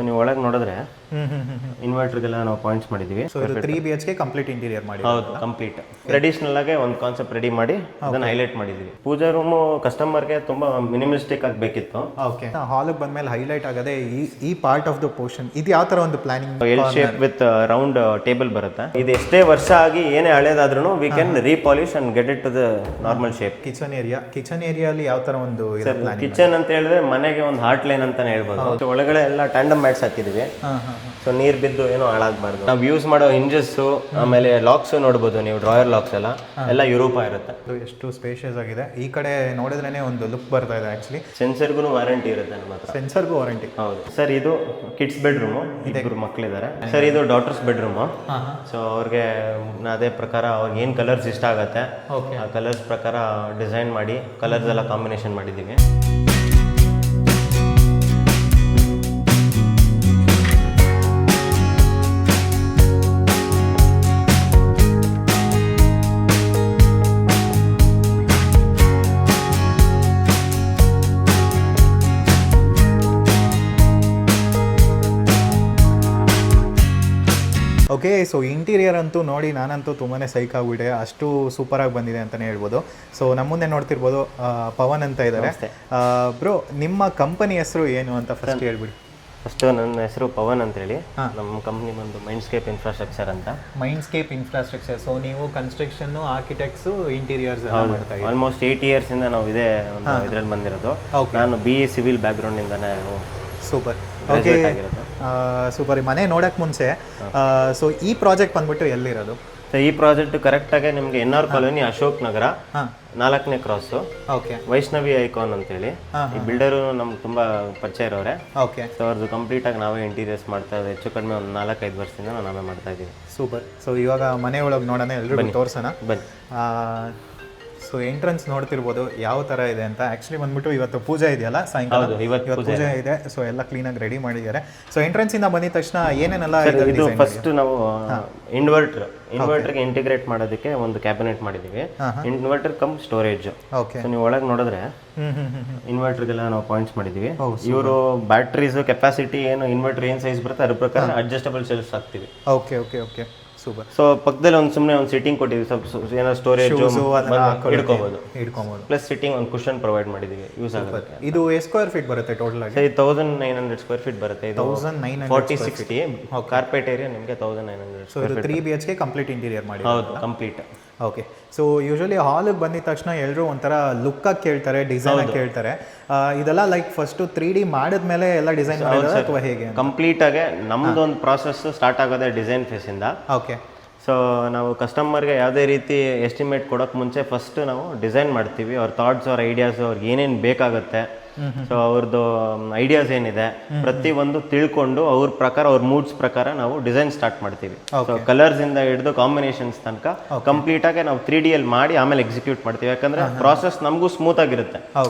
So ನೀವು ಒಳಗೆ ನೋಡಿದ್ರೆ ಇನ್ವರ್ಟರ್ಗೆಲ್ಲ ನಾವು ಪಾಯಿಂಟ್ಸ್ ಮಾಡಿದ್ದೀವಿ. ಸೊ ಇದು 3 BHK ಕಂಪ್ಲೀಟ್ ಇಂಟೀರಿಯರ್ ಮಾಡಿ. ಹೌದು, ಕಂಪ್ಲೀಟ್ ಟ್ರೆಡಿಷನಲ್ ಆಗಿ ಒಂದು ಕಾನ್ಸೆಪ್ಟ್ ರೆಡಿ ಮಾಡಿ ಅದನ್ನ ಹೈಲೈಟ್ ಮಾಡಿದ್ದೀವಿ. ಪೂಜಾ ರೂಮು ಕಸ್ಟಮರ್ಗೆ ತುಂಬಾ ಮಿನಿಮಲಿಸ್ಟಿಕ್ ಆಗಿ ಬೇಕಿತ್ತು. ಓಕೆ, ಹಾಲಿಗೆ ಬಂದ್ಮೇಲೆ ಹೈಲೈಟ್ ಆಗದೆ ಈ ಪಾರ್ಟ್ ಆಫ್ ದ ಪೋರ್ಷನ್ ಇದು ಯಾವ ತರ ಒಂದು planning? L shape with round table ಬರುತ್ತೆ. ಇದು ಎಷ್ಟೇ ವರ್ಷ ಆಗಿ ಏನೇ ಹಳೇದಾದ್ರೂ we can repolish and get it to the normal shape. Kitchen ಏರಿಯಾಲಿ ಯಾವ ತರ ಒಂದು ಕಿಚನ್ ಅಂತ ಹೇಳಿದ್ರೆ ಮನೆಗೆ ಒಂದು ಹಾರ್ಟ್ ಲೈನ್ ಅಂತಾನೆ ಹೇಳ್ಬೋದು. ಒಳಗಡೆ ಎಲ್ಲ ಟ್ಯಾಂಡಮ್ ಮ್ಯಾಟ್ಸ್ ಹಾಕಿದೀವಿ. ಸೊ ನೀರ್ ಬಿದ್ದು ಏನೋ ಹಾಳಾಗಬಾರ್ದು. ನಾವು ಯೂಸ್ ಮಾಡೋ ಹಿಂಜಸ್ ಆಮೇಲೆ ಲಾಕ್ಸ್ ನೋಡ್ಬೋದು ನೀವು, ಡ್ರಾಯರ್ ಲಾಕ್ಸ್ ಎಲ್ಲ ಯುರೋಪ ಇರುತ್ತೆ. ಎಷ್ಟು ಸ್ಪೇಷಿಯಸ್ ಆಗಿದೆ. ಈ ಕಡೆ ನೋಡಿದ್ರೇನೆ ಒಂದು ಲುಕ್ ಬರ್ತಾ ಇದೆ. ಆಕ್ಚುಲಿ ಸೆನ್ಸರ್ಗೂ ವಾರಂಟಿ ಇರುತ್ತೆ ನಮ್ಮ ಹತ್ರ. ಸೆನ್ಸರ್ಗೂ ವಾರಂಟಿ? ಹೌದು ಸರ್. ಇದು ಕಿಡ್ಸ್ ಬೆಡ್ರೂಮು, ಇಬ್ಬರು ಮಕ್ಕಳಿದ್ದಾರೆ ಸರ್. ಇದು ಡಾಟರ್ಸ್ ಬೆಡ್ರೂಮು. ಸೊ ಅವ್ರಿಗೆ ಅದೇ ಪ್ರಕಾರ ಅವ್ರಿಗೆ ಏನು ಕಲರ್ಸ್ ಇಷ್ಟ ಆಗುತ್ತೆ ಆ ಕಲರ್ಸ್ ಪ್ರಕಾರ ಡಿಸೈನ್ ಮಾಡಿ ಕಲರ್ಸ್ ಎಲ್ಲ ಕಾಂಬಿನೇಷನ್ ಮಾಡಿದ್ದೀವಿ. ಓಕೆ, ಸೊ ಇಂಟೀರಿಯರ್ ಅಂತೂ ನೋಡಿ ನಾನಂತೂ ತುಂಬಾ ಸೈಕ್ ಆಗಿಬಿಟ್ಟೆ. ಅಷ್ಟು ಸೂಪರಾಗಿ ಬಂದಿದೆ ಅಂತಲೇ ಹೇಳ್ಬೋದು. ಸೊ ನಮ್ಮ ಮುಂದೆ ನೋಡ್ತಿರ್ಬೋದು ಪವನ್ ಅಂತ ಇದ್ದಾರೆ. ಬ್ರೋ, ನಿಮ್ಮ ಕಂಪನಿ ಹೆಸರು ಏನು ಅಂತ ಫಸ್ಟ್ ಹೇಳ್ಬಿಡಿ. ಫಸ್ಟು ನನ್ನ ಹೆಸರು ಪವನ್ ಅಂತೇಳಿ. ನಮ್ಮ ಕಂಪ್ನಿ ಬಂದು ಮೈಂಡ್ಸ್ಕೇಪ್ ಇನ್ಫ್ರಾಸ್ಟ್ರಕ್ಚರ್ ಅಂತ. ಮೈಂಡ್ಸ್ಕೇಪ್ ಇನ್ಫ್ರಾಸ್ಟ್ರಕ್ಚರ್. ಸೊ ನೀವು ಕನ್ಸ್ಟ್ರಕ್ಷನ್, ಆರ್ಕಿಟೆಕ್ಟ್ಸು, ಇಂಟೀರಿಯರ್ಸ್ ಮಾಡ್ತಾ ಇದ್ದೀವಿ. ಆಲ್ಮೋಸ್ಟ್ 8 years ಇಂದ ನಾವು ಇದೇ ಒಂದು ಇದರಲ್ಲಿ ಬಂದಿರೋದು. ನಾನು BE ಸಿವಿಲ್ ಬ್ಯಾಕ್ಗ್ರೌಂಡಿಂದಾನೆ. ಸೂಪರ್. Okay, super. ಮನೆ ನೋಡೋಕ್ಕೆ ಮುಂಚೆ ಸೊ ಈ ಪ್ರಾಜೆಕ್ಟ್ ಬಂದ್ಬಿಟ್ಟು ಎಲ್ಲಿರೋದು? ಸೊ ಈ ಪ್ರಾಜೆಕ್ಟ್ ಕರೆಕ್ಟಾಗಿ ನಿಮಗೆ NR ಕಾಲೋನಿ, ಅಶೋಕ್ ನಗರ, 4ನೇ ಕ್ರಾಸು. ಓಕೆ, ವೈಷ್ಣವಿ ಐಕಾನ್ ಅಂತೇಳಿ. ಈ ಬಿಲ್ಡರು ನಮ್ಗೆ ತುಂಬ ಪರಿಚಯ ಇರೋರೆ. ಓಕೆ, ಸೊ ಅವ್ರದ್ದು ಕಂಪ್ಲೀಟಾಗಿ ನಾವೇ ಇಂಟೀರಿಯರ್ಸ್ ಮಾಡ್ತಾ ಇದ್ದೀವಿ. ಹೆಚ್ಚು ಕಡಿಮೆ ಒಂದು 4-5 ವರ್ಷದಿಂದ ನಾವೇ ಮಾಡ್ತಾ ಇದ್ದೀವಿ. ಸೂಪರ್. ಸೊ ಇವಾಗ ಮನೆ ಒಳಗೆ ನೋಡೋಣ, ಎಲ್ಲರೂ ತೋರಿಸೋಣ ಬನ್ನಿ. ಸೊ ಎಂಟ್ರೆನ್ಸ್ ನೋಡ್ತಿರ್ಬೋದು ಯಾವ ಥರ ಇದೆ ಅಂತ. ಆ್ಯಕ್ಚುಲಿ ಬಂದ್ಬಿಟ್ಟು ಇವತ್ತು ಪೂಜೆ ಇದೆಯಲ್ಲ, ಸಾಯಂಕಾಲ ಇವತ್ತು ಪೂಜೆ ಇದೆ. ಸೊ ಎಲ್ಲ ಕ್ಲೀನಾಗಿ ರೆಡಿ ಮಾಡಿದ್ದಾರೆ. ಸೊ ಎಂಟ್ರೆನ್ಸಿಂದ ಬಂದಿದ ತಕ್ಷಣ ಏನೇನೆಲ್ಲ ಇದು ಫಸ್ಟ್ ನಾವು ಇನ್ವರ್ಟರ್ಗೆ ಇಂಟಿಗ್ರೇಟ್ ಮಾಡೋದಕ್ಕೆ ಒಂದು ಕ್ಯಾಬಿನೆಟ್ ಮಾಡಿದ್ದೀವಿ. Inverter come storage. ಓಕೆ, ನೀವು ಒಳಗೆ ನೋಡಿದ್ರೆ ಇನ್ವರ್ಟರ್ಗೆಲ್ಲ ನಾವು ಪಾಯಿಂಟ್ಸ್ ಮಾಡಿದ್ದೀವಿ. ಇವರು ಬ್ಯಾಟ್ರೀಸ್ ಕೆಪಾಸಿಟಿ ಏನು ಇನ್ವರ್ಟರ್ ಏನು ಸೈಜ್ ಬರುತ್ತೆ ಅದ್ರ ಪ್ರಕಾರ ಅಡ್ಜಸ್ಟಬಲ್ ಶೆಲ್ಫ್ಸ್ ಹಾಕ್ತೀವಿ. Okay okay okay, super. So ಪಕ್ಕದಲ್ಲಿ ಒಂದು ಸುಮ್ಮನೆ ಒಂದು ಸಿಟ್ಟಿಂಗ್ ಕೊಟ್ಟಿದ್ದೀವಿ. ಸ್ವಲ್ಪ ಏನೋ ಸ್ಟೋರೇಜ್ ಇಡ್ಕೋಬಹುದು. ಪ್ಲಸ್ ಸಿಟ್ಟಿಂಗ್ ಒಂದು ಕುಷನ್ ಪ್ರೊವೈಡ್ ಮಾಡಿದ್ದೀವಿ, ಯೂಸ್ ಆಗುತ್ತೆ. ಇದು ಎಷ್ಟು ಸ್ಕ್ವೇರ್ ಫೀಟ್ ಬರುತ್ತೆ ಟೋಟಲ್ ಆಗಿ? 1900 ಸ್ಕ್ವೇರ್ ಫೀಟ್ ಬರುತ್ತೆ. ಇದು 40-60 ಕಾರ್ಪೆಟ್ ಏರಿಯಾ ನಿಮಗೆ 1900. ಸೊ ಇದು 3 BHK ಕಂಪ್ಲೀಟ್ ಇಂಟೀರಿಯರ್ ಮಾಡಿ? ಹೌದು, ಕಂಪ್ಲೀಟ್. ಓಕೆ, ಸೊ ಯೂಶಲಿ ಹಾಲಿಗೆ ಬಂದಿದ ತಕ್ಷಣ ಎಲ್ಲರೂ ಒಂಥರ ಲುಕ್ಕಾಗಿ ಕೇಳ್ತಾರೆ, ಡಿಸೈನ್ ಕೇಳ್ತಾರೆ. ಇದೆಲ್ಲ ಲೈಕ್ ಫಸ್ಟ್ 3D ಮಾಡಿದ್ಮೇಲೆ ಎಲ್ಲ ಡಿಸೈನ್ ಮಾಡಿದ್ರೆ ಅಥವಾ ಹೇಗೆ? ಕಂಪ್ಲೀಟ್ ಆಗಿ ನಮ್ದು ಒಂದು ಪ್ರಾಸೆಸ್ ಸ್ಟಾರ್ಟ್ ಆಗೋದೇ ಡಿಸೈನ್ ಫೇಸಿಂದ. ಓಕೆ, ಸೊ ನಾವು ಕಸ್ಟಮರ್ಗೆ ಯಾವುದೇ ರೀತಿ ಎಸ್ಟಿಮೇಟ್ ಕೊಡೋಕೆ ಮುಂಚೆ ಫಸ್ಟ್ ನಾವು ಡಿಸೈನ್ ಮಾಡ್ತೀವಿ. ಅವ್ರ ಥಾಟ್ಸ್, ಅವ್ರ ಐಡಿಯಾಸ್, ಅವ್ರಿಗೆ ಏನೇನು ಬೇಕಾಗುತ್ತೆ, ಸೊ ಅವ್ರದ್ದು ಐಡಿಯಾಸ್ ಏನಿದೆ ಪ್ರತಿಯೊಂದು ತಿಳ್ಕೊಂಡು ಅವ್ರ ಪ್ರಕಾರ, ಅವ್ರ ಮೂಡ್ಸ್ ಪ್ರಕಾರ ನಾವು ಡಿಸೈನ್ ಸ್ಟಾರ್ಟ್ ಮಾಡ್ತೀವಿ. ಸೊ ಕಲರ್ಸ್ ಇಂದ ಹಿಡಿದು ಕಾಂಬಿನೇಷನ್ಸ್ ತನಕ ಕಂಪ್ಲೀಟ್ ಆಗಿ ನಾವು 3D ಅಲ್ಲಿ ಮಾಡಿ ಆಮೇಲೆ ಎಕ್ಸಿಕ್ಯೂಟ್ ಮಾಡ್ತೀವಿ. ಯಾಕಂದ್ರೆ ಪ್ರಾಸೆಸ್ ನಮಗೂ ಸ್ಮೂತ್ ಆಗಿರುತ್ತೆ,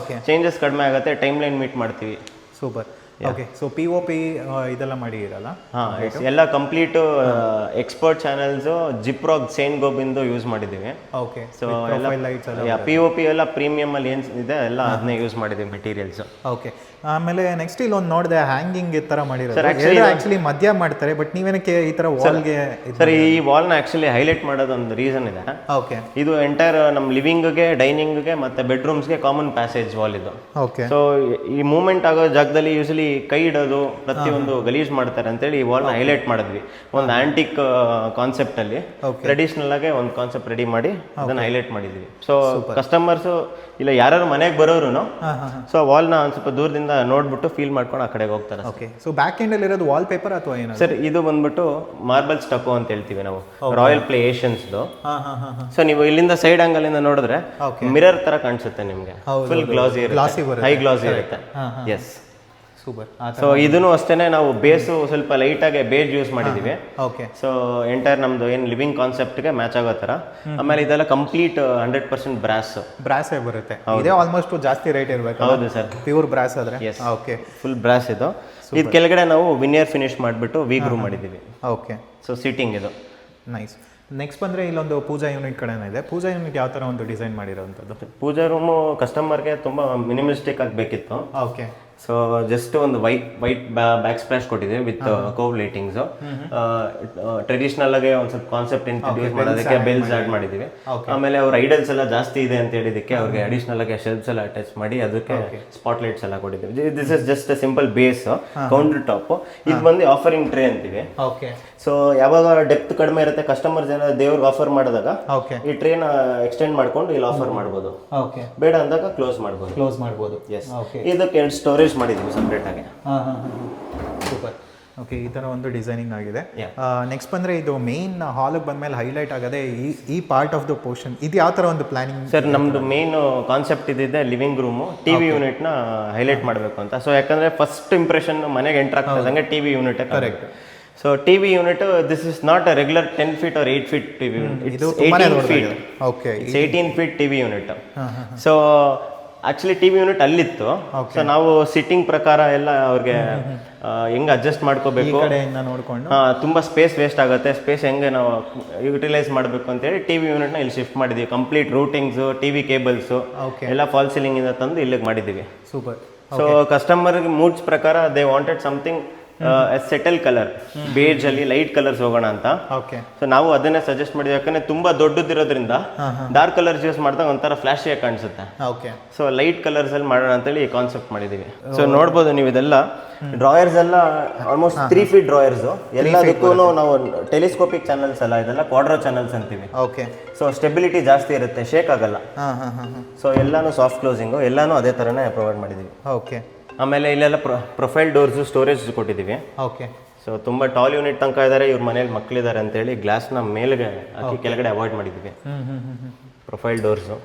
ಚೇಂಜಸ್ ಕಡಿಮೆ ಆಗುತ್ತೆ, ಟೈಮ್ ಲೈನ್ ಮೀಟ್ ಮಾಡ್ತೀವಿ. ಸೂಪರ್. ಓಕೆ, ಸೊ POP ಇದೆಲ್ಲ ಮಾಡಿ ಇರಲ್ಲ? ಎಲ್ಲ ಕಂಪ್ಲೀಟ್ ಎಕ್ಸ್ಪರ್ಟ್ ಚಾನೆಲ್ಸ್ ಜಿಪ್ರಾಗ್ ಸೇನ್ ಗೋಬಿಂದು ಯೂಸ್ ಮಾಡಿದ್ದೀವಿ. ಓಕೆ, ಸೊ POP ಎಲ್ಲ ಪ್ರೀಮಿಯಮ್ ಅಲ್ಲಿ ಏನು ಇದೆ ಎಲ್ಲ ಅದನ್ನೇ ಯೂಸ್ ಮಾಡಿದ್ದೀವಿ ಮೆಟೀರಿಯಲ್ಸ್. ಓಕೆ, ಆಮೇಲೆ ನೆಕ್ಸ್ಟ್ ಇಲ್ಲೊಂದು ನೋಡಿದೆ ಹ್ಯಾಂಗಿಂಗ್ ಈ ತರ ಮಾಡಿರೋದು. ಆಕ್ಚುಲಿ ಮಧ್ಯ ಮಾಡ್ತಾರೆ, ಬಟ್ ನೀವೇನಕ್ಕೆ ಈ ತರ ವಾಲ್ಗೆ? ಸರ್, ಈ ವಾಲ್ನ ಆಕ್ಚುಲಿ ಹೈಲೈಟ್ ಮಾಡೋದು ಒಂದು ರೀಸನ್ ಇದೆ. ಓಕೆ, ಇದು ಎಂಟೈರ್ ನಮ್ಮ ಲಿವಿಂಗ್ಗೆ, ಡೈನಿಂಗ್ಗೆ ಮತ್ತೆ ಬೆಡ್ರೂಮ್ಸ್ಗೆ ಕಾಮನ್ ಪ್ಯಾಸೇಜ್ ವಾಲ್ ಇದು. ಓಕೆ, ಸೊ ಈ ಮೂವ್ಮೆಂಟ್ ಆಗೋ ಜಾಗದಲ್ಲಿ ಯೂಶಲಿ ಕೈ ಇಡೋದು, ಪ್ರತಿಯೊಂದು ಗಲೀಜ್ ಮಾಡ್ತಾರೆ ಅಂತೇಳಿ ಈ ವಾಲ್ನ ಹೈಲೈಟ್ ಮಾಡಿದ್ವಿ. ಒಂದು ಆಂಟಿಕ್ ಕಾನ್ಸೆಪ್ಟ್ ಅಲ್ಲಿ ಟ್ರೆಡಿಷನಲ್ ಆಗಿ ಒಂದು ಕಾನ್ಸೆಪ್ಟ್ ರೆಡಿ ಮಾಡಿ ಅದನ್ನ ಹೈಲೈಟ್ ಮಾಡಿದ್ವಿ. ಸೊ ಕಸ್ಟಮರ್ಸ್ ಇಲ್ಲ ಯಾರು ಮನೆಗೆ ಬರೋರು ಸೊ ವಾಲ್ನ ಒಂದು ಸ್ವಲ್ಪ ದೂರದಿಂದ ನೋಡ್ಬಿಟ್ಟು ಫೀಲ್ ಮಾಡ್ಕೊಂಡು ಆ ಕಡೆಗೆ ಹೋಗ್ತಾರೆ. ಓಕೆ, ಸೊ ಬ್ಯಾಕ್ ಎಂಡ್ ಅಲ್ಲಿ ಇರೋದು ವಾಲ್ ಪೇಪರ್ ಅಥವಾ ಏನು? ಸರ್, ಇದು ಬಂದ್ಬಿಟ್ಟು ಮಾರ್ಬಲ್ ಸ್ಟಕೋ ಅಂತ ಹೇಳ್ತೀವಿ ನಾವು, ರಾಯಲ್ ಪ್ಲೇ ಏಷಿಯನ್ಸ್. ಸೊ ನೀವು ಇಲ್ಲಿಂದ ಸೈಡ್ ಆಂಗಲ್ ಇಂದ ನೋಡಿದ್ರೆ ಮಿರರ್ ತರ ಕಾಣಿಸುತ್ತೆ ನಿಮ್ಗೆ. ಫುಲ್ ಗ್ಲಾಸಿ ಇರುತ್ತೆ, ಹೈ ಗ್ಲಾಸಿ ಇರುತ್ತೆ. S, super. ಸೊ ಇದನ್ನು ಅಷ್ಟೇನೆ ನಾವು ಬೇಸು ಸ್ವಲ್ಪ ಲೈಟ್ ಆಗಿ ಬೇಜ್ ಯೂಸ್ ಮಾಡಿದೀವಿ. ಓಕೆ, ಸೊ ಎಂಟೈರ್ ನಮ್ದು ಏನು ಲಿವಿಂಗ್ ಕಾನ್ಸೆಪ್ಟ್ಗೆ ಮ್ಯಾಚ್ ಆಗೋ ಥರ. ಆಮೇಲೆ ಇದೆಲ್ಲ ಕಂಪ್ಲೀಟ್ 100% ಬ್ರಾಸೇ ಬರುತ್ತೆ. ಇದೇ ಆಲ್ಮೋಸ್ಟ್ ಜಾಸ್ತಿ ರೇಟ್ ಇರಬೇಕು. ಹೌದು ಸರ್, ಪ್ಯೂರ್ ಬ್ರಾಸ್ ಆದ್ರೆ. ಓಕೆ, ಫುಲ್ ಬ್ರಾಸ್ ಇದು. ಇದು ಕೆಳಗಡೆ ನಾವು ವಿನಿಯರ್ ಫಿನಿಶ್ ಮಾಡಿಬಿಟ್ಟು ವೀಗ್ರೂ ಮಾಡಿದ್ದೀವಿ. ಓಕೆ, ಸೊ ಸೀಟಿಂಗ್ ಇದು ನೈಸ್. ನೆಕ್ಸ್ಟ್ ಬಂದರೆ ಇಲ್ಲೊಂದು ಪೂಜಾ ಯೂನಿಟ್ ಕಡೆನೇ ಇದೆ. ಪೂಜಾ ಯೂನಿಟ್ ಯಾವ ಥರ ಒಂದು ಡಿಸೈನ್ ಮಾಡಿರೋವಂಥದ್ದು? ಪೂಜಾ ರೂಮು ಕಸ್ಟಮರ್ಗೆ ತುಂಬ ಮಿನಿಮಲಿಸ್ಟಿಕ್ ಆಗಿ ಬೇಕಿತ್ತು. ಓಕೆ, ಸೊ ಜಸ್ಟ್ ಒಂದು ವೈಟ್ ಬ್ಯಾಕ್ ಸ್ಪ್ಲಾಶ್ ಕೊಟ್ಟಿದ್ದೀವಿ ವಿತ್ ಕೋವ್ ಲೈಟಿಂಗ್ಸ್. ಟ್ರೆಡಿಷನಲ್ ಆಗಿ ಒಂದು ಸ್ವಲ್ಪ ಕಾನ್ಸೆಪ್ಟ್ ಇಂಟ್ರೊಡ್ಯೂಸ್ ಮಾಡೋದಕ್ಕೆ ಬೆಲ್ಸ್ ಆಡ್ ಮಾಡಿದ್ದೀವಿ. ಆಮೇಲೆ ಅವ್ರ ಐಡಲ್ಸ್ ಎಲ್ಲ ಜಾಸ್ತಿ ಇದೆ ಅಂತ ಹೇಳಿದಕ್ಕೆ ಅವ್ರಿಗೆ ಅಡಿಷನಲ್ ಆಗಿ ಶೆಲ್ಫ್ಸ್ ಎಲ್ಲ ಅಟ್ಯಾಚ್ ಮಾಡಿ ಅದಕ್ಕೆ ಸ್ಪಾಟ್ ಲೈಟ್ಸ್ ಎಲ್ಲ ಕೊಟ್ಟಿದ್ದೀವಿ. This is just simple base counter top. ಇದು ಬಂದು ಆಫರಿಂಗ್ ಟ್ರೇ ಅಂತೀವಿ. ಸೊ ಯಾವಾಗ ಡೆಪ್ತ್ ಕಡಿಮೆ ಇರುತ್ತೆ ಕಸ್ಟಮರ್ಸ್ ಎಲ್ಲ ದೇವ್ರಿಗೆ ಆಫರ್ ಮಾಡಿದಾಗ ಈ ಟ್ರೇನ ಎಕ್ಸ್ಟೆಂಡ್ ಮಾಡ್ಕೊಂಡು ಇಲ್ಲಿ ಆಫರ್ ಮಾಡ್ಬೋದು. ಬೇಡ ಅಂದಾಗ ಕ್ಲೋಸ್ ಮಾಡ್ಬೋದು. ಎಸ್, ಇದಕ್ಕೆ ಎರಡು ಸ್ಟೋರೇಜ್ ಮಾಡಿದ್ದೀವಿ ಸಪ್ರೇಟ್ ಆಗಿ. ಸೂಪರ್. ಓಕೆ, ಈ ಥರ ಒಂದು ಡಿಸೈನಿಂಗ್ ಆಗಿದೆ. ನೆಕ್ಸ್ಟ್ ಬಂದರೆ ಇದು ಮೇನ್ ಹಾಲಿಗೆ ಬಂದಮೇಲೆ ಹೈಲೈಟ್ ಆಗೋದೇ ಈ ಪಾರ್ಟ್ ಆಫ್ ದ ಪೋರ್ಷನ್. ಇದು ಯಾವ ಥರ ಒಂದು ಪ್ಲಾನಿಂಗ್ ಸರ್? ನಮ್ಮದು ಮೇನ್ ಕಾನ್ಸೆಪ್ಟ್ ಇದಿದೆ ಲಿವಿಂಗ್ ರೂಮು ಟಿವಿ ಯೂನಿಟ್ನ ಹೈಲೈಟ್ ಮಾಡಬೇಕು ಅಂತ. ಸೊ ಯಾಕಂದರೆ ಫಸ್ಟ್ ಇಂಪ್ರೆಷನ್ ಮನೆಗೆ ಎಂಟರ್ ಆಗ್ತದಂಗೆ TV unit correct. So TV unit this is not a regular 10 feet or 8 feet TV unit. It's 18 feet. Okay, 18 feet TV unit. So actually TV unit ಅಲ್ಲಿತ್ತು. So ನಾವು sitting ಪ್ರಕಾರ ಎಲ್ಲ ಅವ್ರಿಗೆ ಹೆಂಗೆ adjust ಮಾಡ್ಕೋಬೇಕು, ನೋಡ್ಕೊಂಡು ತುಂಬಾ ಸ್ಪೇಸ್ ವೇಸ್ಟ್ ಆಗುತ್ತೆ, ಸ್ಪೇಸ್ ಹೆಂಗೆ ನಾವು ಯುಟಿಲೈಸ್ ಮಾಡಬೇಕು ಅಂತೇಳಿ ಟಿವಿ ಯೂನಿಟ್ನ ಇಲ್ಲಿ ಶಿಫ್ಟ್ ಮಾಡಿದ್ದೀವಿ. ಕಂಪ್ಲೀಟ್ ರೂಟಿಂಗ್ಸು, ಟಿವಿ ಕೇಬಲ್ಸು ಎಲ್ಲ ಫಾಲ್ ಸೀಲಿಂಗ್ ಇಂದ ತಂದು ಇಲ್ಲಿಗೆ ಮಾಡಿದ್ದೀವಿ. ಸೂಪರ್. ಸೊ ಕಸ್ಟಮರ್ಗೆ ಮೂಡ್ಸ್ ಪ್ರಕಾರ they wanted something settle colour, beige ಅಲ್ಲಿ ಲೈಟ್ ಕಲರ್ಸ್ ಹೋಗೋಣ ಅಂತ. ಸೊ ನಾವು ಅದನ್ನೇ ಸಜೆಸ್ಟ್ ಮಾಡಿದ್ವಿ. ಯಾಕಂದ್ರೆ ತುಂಬಾ ದೊಡ್ಡದಿರೋದ್ರಿಂದ ಡಾರ್ಕ್ ಕಲರ್ಸ್ ಯೂಸ್ ಮಾಡಿದಾಗ ಒಂಥರ ಫ್ಲಾಶಿಯಾಗಿ ಕಾಣಿಸುತ್ತೆ. ಸೊ ಲೈಟ್ ಕಲರ್ಸ್ ಅಲ್ಲಿ ಮಾಡೋಣ ಅಂತೇಳಿ ಕಾನ್ಸೆಪ್ಟ್ ಮಾಡಿದೀವಿ. ಸೊ ನೋಡ್ಬೋದು ನೀವು ಇದೆಲ್ಲ ಡ್ರಾಯರ್ಸ್ ಎಲ್ಲ ಆಲ್ಮೋಸ್ಟ್ 3 feet ಡ್ರಾಯರ್ಸ್. ಎಲ್ಲದಕ್ಕೂ ನಾವು ಟೆಲಿಸ್ಕೋಪಿಕ್ ಚಾನಲ್ಸ್ ಅಲ್ಲ, ಇದೆಲ್ಲ ಕ್ವಾಡ್ರೋ ಚಾನಲ್ಸ್ ಅಂತೀವಿ. ಸೊ ಸ್ಟೆಬಿಲಿಟಿ ಜಾಸ್ತಿ ಇರುತ್ತೆ, ಶೇಕ್ ಆಗಲ್ಲ. ಸೊ ಎಲ್ಲಾನು ಸಾಫ್ಟ್ ಕ್ಲೋಸಿಂಗು, ಎಲ್ಲಾನು ಅದೇ ತರನೇ ಪ್ರೊವೈಡ್ ಮಾಡಿದೀವಿ. ಆಮೇಲೆ ಇಲ್ಲೆಲ್ಲ ಪ್ರೊಫೈಲ್ ಡೋರ್ಸು, ಸ್ಟೋರೇಜ್ ಕೊಟ್ಟಿದ್ದೀವಿ. ಸೊ ತುಂಬ ಟಾಲ್ ಯೂನಿಟ್ ತನಕ ಇದ್ದಾರೆ, ಇವ್ರ ಮನೇಲಿ ಮಕ್ಕಳಿದ್ದಾರೆ ಅಂತೇಳಿ ಗ್ಲಾಸ್ನ ಮೇಲ್ಗೆ ಹಾಕಿ ಕೆಳಗಡೆ ಅವಾಯ್ಡ್ ಮಾಡಿದ್ದೀವಿ. Profile doors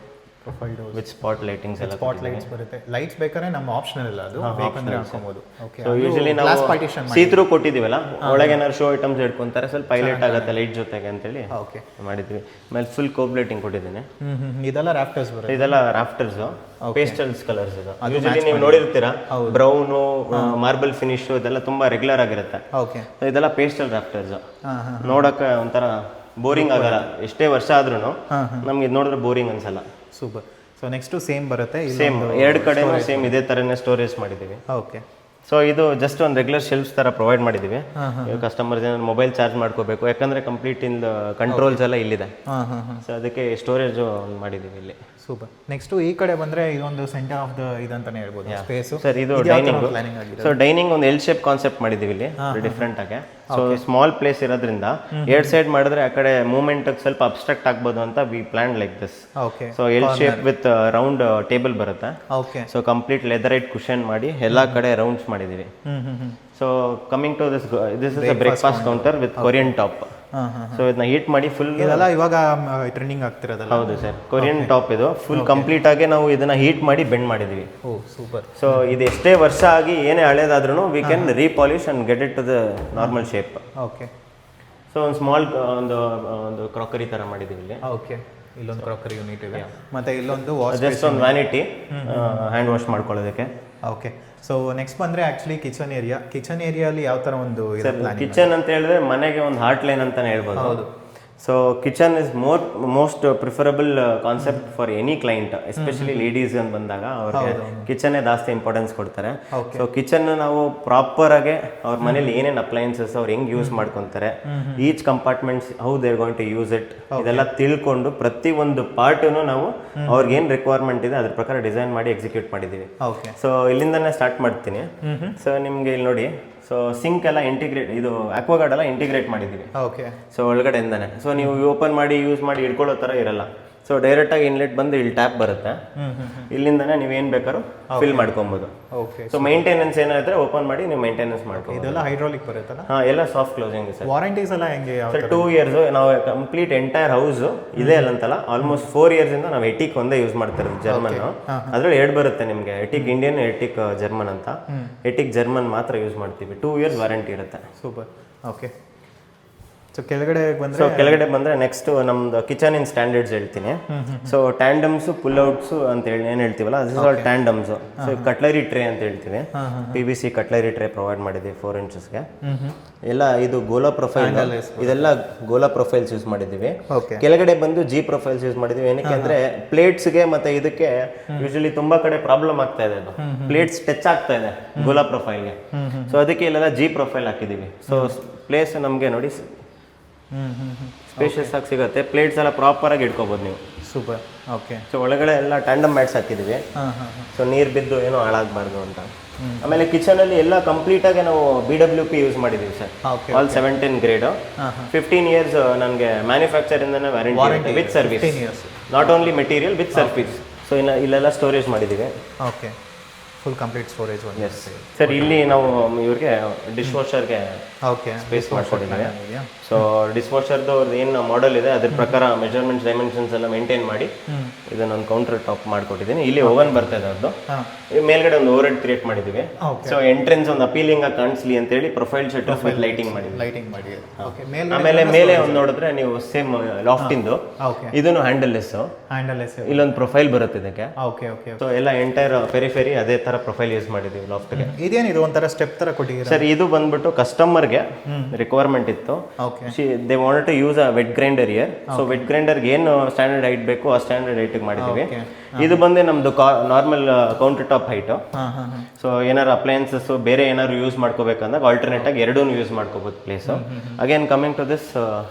with spot lightings ಎಲ್ಲ. ಸ್ಪಾಟ್ ಲೈಟ್ಸ್ ಬರುತ್ತೆ. ಲೈಟ್ಸ್ ಬೇಕಾದ್ರೆ ನಮ್ಮ ಆಪ್ಷನಲ್ ಇಲ್ಲ, ಅದು ಬೇಕಂದ್ರೆ ಹಾಕೋಬಹುದು. ಸೊ ಯೂಶಲಿ ನಾವು ಸೀತ್ರೂ ಕೊಟ್ಟಿದ್ದೀವಲ್ಲ, ಒಳಗೆ ಏನಾದ್ರು ಶೋ ಐಟಮ್ಸ್ ಇಟ್ಕೊಂತಾರೆ, ಸ್ವಲ್ಪ ಹೈಲೈಟ್ ಆಗುತ್ತೆ ಲೈಟ್ ಜೊತೆಗೆ ಅಂತೇಳಿ ಮಾಡಿದ್ವಿ. ಆಮೇಲೆ ಫುಲ್ ಕೋಬ್ ಲೈಟಿಂಗ್ ಕೊಟ್ಟಿದ್ದೀನಿ. ಇದೆಲ್ಲ ರಾಫ್ಟರ್ಸ್ ಬರುತ್ತೆ. ಇದೆಲ್ಲ ರಾಫ್ಟರ್ಸ್ ಪೇಸ್ಟಲ್ಸ್ ಕಲರ್ಸ್. ಇದು ಯೂಶಲಿ ನೀವು ನೋಡಿರ್ತೀರಾ, ಬ್ರೌನು, ಮಾರ್ಬಲ್ ಫಿನಿಶ್ ಇದೆಲ್ಲ ತುಂಬಾ ರೆಗ್ಯುಲರ್ ಆಗಿರುತ್ತೆ. ಇದೆಲ್ಲ ಪೇಸ್ಟಲ್ ರಾಫ್ಟರ್ಸ್. ನೋಡಕ್ಕೆ ಒಂಥರ ಬೋರಿಂಗ್ ಆಗಲ್ಲ, ಎಷ್ಟೇ ವರ್ಷ ಆದ್ರೂ ನಮ್ಗೆ ಇದು ನೋಡಿದ್ರೆ ಬೋರಿಂಗ್ ಅನ್ಸಲ್ಲ. ಸೂಪರ್. ಸೊ ನೆಕ್ಸ್ಟ್ ಸೇಮ್ ಬರುತ್ತೆ, ಸೇಮ್ ಎರಡು ಕಡೆ ಸೇಮ್ ಇದೇ ತರನೇ ಸ್ಟೋರೇಜ್ ಮಾಡಿದ್ದೀವಿ. ಸೊ ಇದು ಜಸ್ಟ್ ಒಂದು ರೆಗ್ಯುಲರ್ ಶೆಲ್ಫ್ಸ್ ತರ ಪ್ರೊವೈಡ್ ಮಾಡಿದ್ದೀವಿ. ಕಸ್ಟಮರ್ಸ್ ಏನಾದ್ರು ಮೊಬೈಲ್ ಚಾರ್ಜ್ ಮಾಡ್ಕೋಬೇಕು, ಯಾಕಂದ್ರೆ ಕಂಪ್ಲೀಟ್ ಇಂದ ಕಂಟ್ರೋಲ್ಸ್ ಎಲ್ಲ ಇಲ್ಲಿದೆ. ಸೊ ಅದಕ್ಕೆ ಸ್ಟೋರೇಜ್ ಮಾಡಿದ್ದೀವಿ ಇಲ್ಲಿ. ಸೂಪರ್. ನೆಕ್ಸ್ಟ್ ಈ ಕಡೆ ಬಂದ್ರೆ ಇದೊಂದು ಸೆಂಟರ್ ಆಫ್ ದ ಇದಂತಾನೆ ಹೇಳ್ಬೋದು ಸ್ಪೇಸ್. ಸರ್ ಇದು ಡೈನಿಂಗ್. ಸೊ ಡೈನಿಂಗ್ ಒಂದು ಎಲ್ ಶೇಪ್ ಕಾನ್ಸೆಪ್ಟ್ ಮಾಡಿದ್ದೀವಿ ಇಲ್ಲಿ ಡಿಫ್ರೆಂಟ್ ಆಗಿ. ಸೊ ಸ್ಮಾಲ್ ಪ್ಲೇಸ್ ಇರೋದ್ರಿಂದ ಎರಡ್ ಸೈಡ್ ಮಾಡಿದ್ರೆ ಆ ಕಡೆ ಮೂವ್ಮೆಂಟ್ ಸ್ವಲ್ಪ ಅಬ್ಸ್ಟ್ರಾಕ್ಟ್ ಆಗ್ಬೋದು ಅಂತ we plan like this. So L shape with round table ಬರುತ್ತೆ. ಸೊ ಕಂಪ್ಲೀಟ್ ಲೆದರೈಟ್ ಕುಷನ್ ಮಾಡಿ ಎಲ್ಲಾ ಕಡೆ ರೌಂಡ್ಸ್ ಮಾಡಿದೀವಿ. So coming to this is a breakfast counter with Corian top. So ಇದನ್ನ ಹೀಟ್ ಮಾಡಿ ಫುಲ್, ಇದೆಲ್ಲ ಇವಾಗ ಟ್ರೆಂಡಿಂಗ್ ಆಗ್ತಿರೋದಲ್ಲ. ಹೌದು ಸರ್, ಕೊರಿಯನ್ ಟಾಪ್ ಇದು ಫುಲ್ ಕಂಪ್ಲೀಟ್ ಆಗಿ ನಾವು ಇದನ್ನ ಹೀಟ್ ಮಾಡಿ ಬೆಂಡ್ ಮಾಡಿದೀವಿ. ಸೂಪರ್. ಸೊ ಇದು ಎಷ್ಟೇ ವರ್ಷ ಆಗಿ ಏನೇ ಹಳೇದಾದ್ರೂ we can repolish and get it to the normal shape. So ಒಂದು ಸ್ಮಾಲ್ ಒಂದು ಕ್ರಾಕರಿ ತರ ಮಾಡಿದೀವಿ ಇಲ್ಲಿ. ಇಲ್ಲೊಂದು ಕ್ರಾಕರಿ ಯೂನಿಟ್ ಇದೆ, ಮತ್ತೆ ಇಲ್ಲೊಂದು ಜಸ್ಟ್ ಒಂದು ವ್ಯಾನಿಟಿ ಹ್ಯಾಂಡ್ ವಾಶ್ ಮಾಡ್ಕೊಳ್ಳೋದಕ್ಕೆ. ಸೊ ನೆಕ್ಸ್ಟ್ ಬಂದ್ರೆ ಆಕ್ಚುಲಿ ಕಿಚನ್ ಏರಿಯಾಲಿ ಯಾವ ತರ ಒಂದು ಕಿಚನ್ ಅಂತ ಹೇಳಿದ್ರೆ ಮನೆಗೆ ಒಂದು ಹಾರ್ಟ್ ಲೈನ್ ಅಂತಾನೆ ಹೇಳ್ಬೋದು. So kitchen is most preferable concept for any client, especially ladies ಅಂತ ಬಂದಾಗ ಅವ್ರಿಗೆ ಕಿಚನ್ನೇ ಜಾಸ್ತಿ ಇಂಪಾರ್ಟೆನ್ಸ್ ಕೊಡ್ತಾರೆ. ಸೊ ಕಿಚನ್ ನಾವು ಪ್ರಾಪರ್ ಆಗಿ ಅವ್ರ ಮನೇಲಿ ಏನೇನು ಅಪ್ಲೈನ್ಸಸ್ ಅವ್ರು ಹೆಂಗ್ ಯೂಸ್ ಮಾಡ್ಕೊಂತಾರೆ, each compartments how they're going to use it, ಇದೆಲ್ಲ ತಿಳ್ಕೊಂಡು ಪ್ರತಿ ಒಂದು ಪಾರ್ಟನ್ನು ನಾವು ಅವ್ರಿಗೆ ಏನ್ ರಿಕ್ವೈರ್ಮೆಂಟ್ ಇದೆ ಅದ್ರ ಪ್ರಕಾರ ಡಿಸೈನ್ ಮಾಡಿ ಎಕ್ಸಿಕ್ಯೂಟ್ ಮಾಡಿದೀವಿ. ಸೊ ಇಲ್ಲಿಂದಾನೆ ಸ್ಟಾರ್ಟ್ ಮಾಡ್ತೀನಿ. ಸೊ ನಿಮ್ಗೆ ಇಲ್ಲಿ ನೋಡಿ, ಸೊ ಸಿಂಕ್ ಎಲ್ಲ ಇಂಟಿಗ್ರೇಟ್, ಇದು ಅಕ್ವಾಗಾರ್ಡ್ ಎಲ್ಲ ಇಂಟಿಗ್ರೇಟ್ ಮಾಡಿದ್ದೀವಿ. ಸೊ ಒಳಗಡೆಯಿಂದಾನೆ. ಸೊ ನೀವು ಓಪನ್ ಮಾಡಿ ಯೂಸ್ ಮಾಡಿ ಇಟ್ಕೊಳ್ಳೋ ಥರ ಇರಲ್ಲ. ಸೊ ಡೈರೆಕ್ಟ್ ಆಗಿ ಇನ್ಲೆಟ್ ಬಂದು ಇಲ್ಲಿ ಟ್ಯಾಪ್ ಬರುತ್ತೆ, ಇಲ್ಲಿಂದಾನೆ ನೀವು ಏನ್ ಬೇಕಾದ್ರೂ ಫಿಲ್ ಮಾಡ್ಕೊಬಹುದು. ಸೊ ಮೇಂಟೆನೆನ್ಸ್ ಏನಾದ್ರೆ ಓಪನ್ ಮಾಡಿ ನೀವು ಮೇಂಟೆನೆನ್ಸ್ ಮಾಡ್ಕೊಂಡು. ಇದೆಲ್ಲ ಹೈಡ್ರಾಲಿಕ್ ಬರುತ್ತಲ್ಲ? ಎಲ್ಲ ಸಾಫ್ಟ್ ಕ್ಲೋಸಿಂಗ್ ಸರ್. ವಾರಂಟೀಸ್ ಎಲ್ಲ ಹೆಂಗೆ? ಸರ್ 2 years ನಾವು ಕಂಪ್ಲೀಟ್ ಎಂಟೈರ್ ಹೌಸ್ ಇದೆ ಅಲ್ಲಂತಲ್ಲ, ಆಲ್ಮೋಸ್ಟ್ 4 years ಇಂದ ನಾವು ಎಟಿಕ್ ಒಂದೇ ಯೂಸ್ ಮಾಡ್ತಾ ಇರೋದು, ಜರ್ಮನ್. ಅದ್ರಲ್ಲಿ 2 ಬರುತ್ತೆ ನಿಮ್ಗೆ, ಎಟಿಕ್ ಇಂಡಿಯನ್, ಎಟಿಕ್ ಜರ್ಮನ್ ಅಂತ. ಎಟಿಕ್ ಜರ್ಮನ್ ಮಾತ್ರ ಯೂಸ್ ಮಾಡ್ತೀವಿ. 2 years ವಾರಂಟಿ ಇರುತ್ತೆ. ಸೂಪರ್. ಸೊ ಕೆಳಗಡೆ ಬಂದರೆ ಸೊ ಕೆಳಗಡೆ ಬಂದರೆ ನೆಕ್ಸ್ಟ್ ನಮ್ದು ಕಿಚನ್ ಇನ್ ಸ್ಟ್ಯಾಂಡರ್ಡ್ಸ್ ಹೇಳ್ತೀನಿ. ಸೊ ಟ್ಯಾಂಡಮ್ಸು ಪುಲ್ಔಟ್ಸು ಅಂತ ಹೇಳಿ ಏನು ಹೇಳ್ತೀವಲ್ಲ this is all tandems. So cutlery tray ಅಂತ ಹೇಳ್ತೀವಿ. PVC ಕಟ್ಲರಿ ಟ್ರೇ ಪ್ರೊವೈಡ್ ಮಾಡಿದ್ದೀವಿ 4 ಇಂಚಸ್ಗೆ. ಎಲ್ಲ ಇದು ಗೋಲಾ ಪ್ರೊಫೈಲ್, ಇದೆಲ್ಲ ಗೋಲಾ ಪ್ರೊಫೈಲ್ಸ್ ಯೂಸ್ ಮಾಡಿದ್ದೀವಿ. ಕೆಳಗಡೆ ಬಂದು G ಪ್ರೊಫೈಲ್ಸ್ ಯೂಸ್ ಮಾಡಿದ್ದೀವಿ. ಏನಕ್ಕೆ ಅಂದರೆ ಪ್ಲೇಟ್ಸ್ಗೆ ಮತ್ತು ಇದಕ್ಕೆ ಯೂಶಲಿ ತುಂಬಾ ಕಡೆ ಪ್ರಾಬ್ಲಮ್ ಆಗ್ತಾ ಇದೆ, ಅದು ಪ್ಲೇಟ್ಸ್ ಟಚ್ ಆಗ್ತಾ ಇದೆ ಗೋಲಾ ಪ್ರೊಫೈಲ್ಗೆ. ಸೊ ಅದಕ್ಕೆ ಇಲ್ಲೆಲ್ಲ G ಪ್ರೊಫೈಲ್ ಹಾಕಿದ್ದೀವಿ. ಸೊ ಪ್ಲೇಸ್ ನಮಗೆ ನೋಡಿ ಸ್ಪೇಷಿಯಸ್ ಆಗಿ ಸಿಗುತ್ತೆ. ಪ್ಲೇಟ್ಸ್ ಎಲ್ಲ ಪ್ರಾಪರ್ ಆಗಿ ಇಟ್ಕೋಬಹುದು ನೀವು. ಸೂಪರ್. ಓಕೆ. ಸೊ ಒಳಗಡೆ ಎಲ್ಲ ಟ್ಯಾಂಡಮ್ ಮ್ಯಾಟ್ಸ್ ಹಾಕಿದ್ದೀವಿ. ಸೊ ನೀರು ಬಿದ್ದು ಏನೋ ಹಾಳಾಗಬಾರ್ದು ಅಂತ. ಆಮೇಲೆ ಕಿಚನ್ ಅಲ್ಲಿ ಎಲ್ಲ ಕಂಪ್ಲೀಟ್ ಆಗಿ ನಾವು BWP ಯೂಸ್ ಮಾಡಿದ್ದೀವಿ ಸರ್. All 17 grade. 15 ಇಯರ್ಸ್ ನನಗೆ ಮ್ಯಾನುಫ್ಯಾಕ್ಚರ್ ಇಂದನೇ warranty with service, not only material with service. So ಇಲ್ಲೆಲ್ಲ ಸ್ಟೋರೇಜ್ ಮಾಡಿದ್ದೀವಿ. Okay. Full complete storage. Yes sir. ಇಲ್ಲಿ ನಾವು ಇವ್ರಿಗೆ ಡಿಶ್ ವಾಷರ್ಗೆ ಓಕೆ ಸ್ಪೇಸ್ ಮಾಡ್ಕೊಂಡಿದ್ದೀವಿ. ಸೊ ಡಿಶ್ ವಾಷರ್ದು ಅವ್ರದ್ದು ಏನು ಮಾಡೆಲ್ ಇದೆ ಅದ್ರ ಪ್ರಕಾರ ಮೆಜರ್ಮೆಂಟ್ಸ್ ಡೈಮೆನ್ಷನ್ಸ್ ಎಲ್ಲ ಮೇಂಟೈನ್ ಮಾಡಿ ಇದನ್ನೊಂದು ಕೌಂಟರ್ ಟಾಪ್ ಮಾಡ್ಕೊಟ್ಟಿದ್ದೀನಿ. ಇಲ್ಲಿ ಓವನ್ ಬರ್ತಾ ಇದೆ ಅವ್ರದ್ದು. ಮೇಲ್ಗಡೆ ಒಂದು ಓವರ್ ಹೆಡ್ ಕ್ರಿಯೇಟ್ ಮಾಡಿದ್ದೀವಿ. ಸೊ ಎಂಟ್ರೆನ್ಸ್ ಒಂದು ಅಪೀಲಿಂಗ್ ಆಗಿ ಕಾಣಿಸ್ಲಿ ಅಂತ ಹೇಳಿ ಪ್ರೊಫೈಲ್ ಶೆಟ್ ವಿತ್ ಲೈಟಿಂಗ್ ಮಾಡಿದ್ದೀವಿ. ಆಮೇಲೆ ಮೇಲೆ ಒಂದು ನೋಡಿದ್ರೆ ನೀವು ಸೇಮ್ ಲಾಫ್ಟ್ ಇಂದು ಇದನ್ನು ಹ್ಯಾಂಡಲ್ಲೆಸ್ ಇಲ್ಲೊಂದು ಪ್ರೊಫೈಲ್ ಬರುತ್ತೆ ಇದಕ್ಕೆ. ಸೊ ಎಲ್ಲ ಎಂಟೈರ್ ಪೆರಿಫೆರಿ ಅದೇ ತರ ಪ್ರೊಫೈಲ್ ಯೂಸ್ ಮಾಡಿದ್ದೀವಿ ಲಾಫ್ಟ್ಗೆ. ಇದೇನಿದು ಒಂಥರ ಸ್ಟೆಪ್ ತರ ಕೊಟ್ಟಿದ್ದೀರಾ ಸರ್? ಇದು ಬಂದ್ಬಿಟ್ಟು ಕಸ್ಟಮರ್ಗೆ ರಿಕ್ವೈರ್ಮೆಂಟ್ ಇತ್ತು. They wanted to use a wet grinder here. So wet ಗ್ರೈಂಡರ್ಗೆ ಏನು ಸ್ಟ್ಯಾಂಡರ್ಡ್ ಹೈಟ್ ಬೇಕು ಆ ಸ್ಟ್ಯಾಂಡರ್ಡ್ ಹೈಟ್ ಮಾಡಿದ್ದೀವಿ. ಇದು ಬಂದು ನಮ್ದು normal counter top height. So ಏನಾರು ಅಪ್ಲಯನ್ಸಸ್ ಬೇರೆ ಏನಾದ್ರು ಯೂಸ್ ಮಾಡ್ಕೋಬೇಕಂದಾಗ ಆಲ್ಟರ್ನೇಟ್ ಆಗಿ ಎರಡೂ ಯೂಸ್ ಮಾಡ್ಕೋಬಹುದು place. Again coming to this,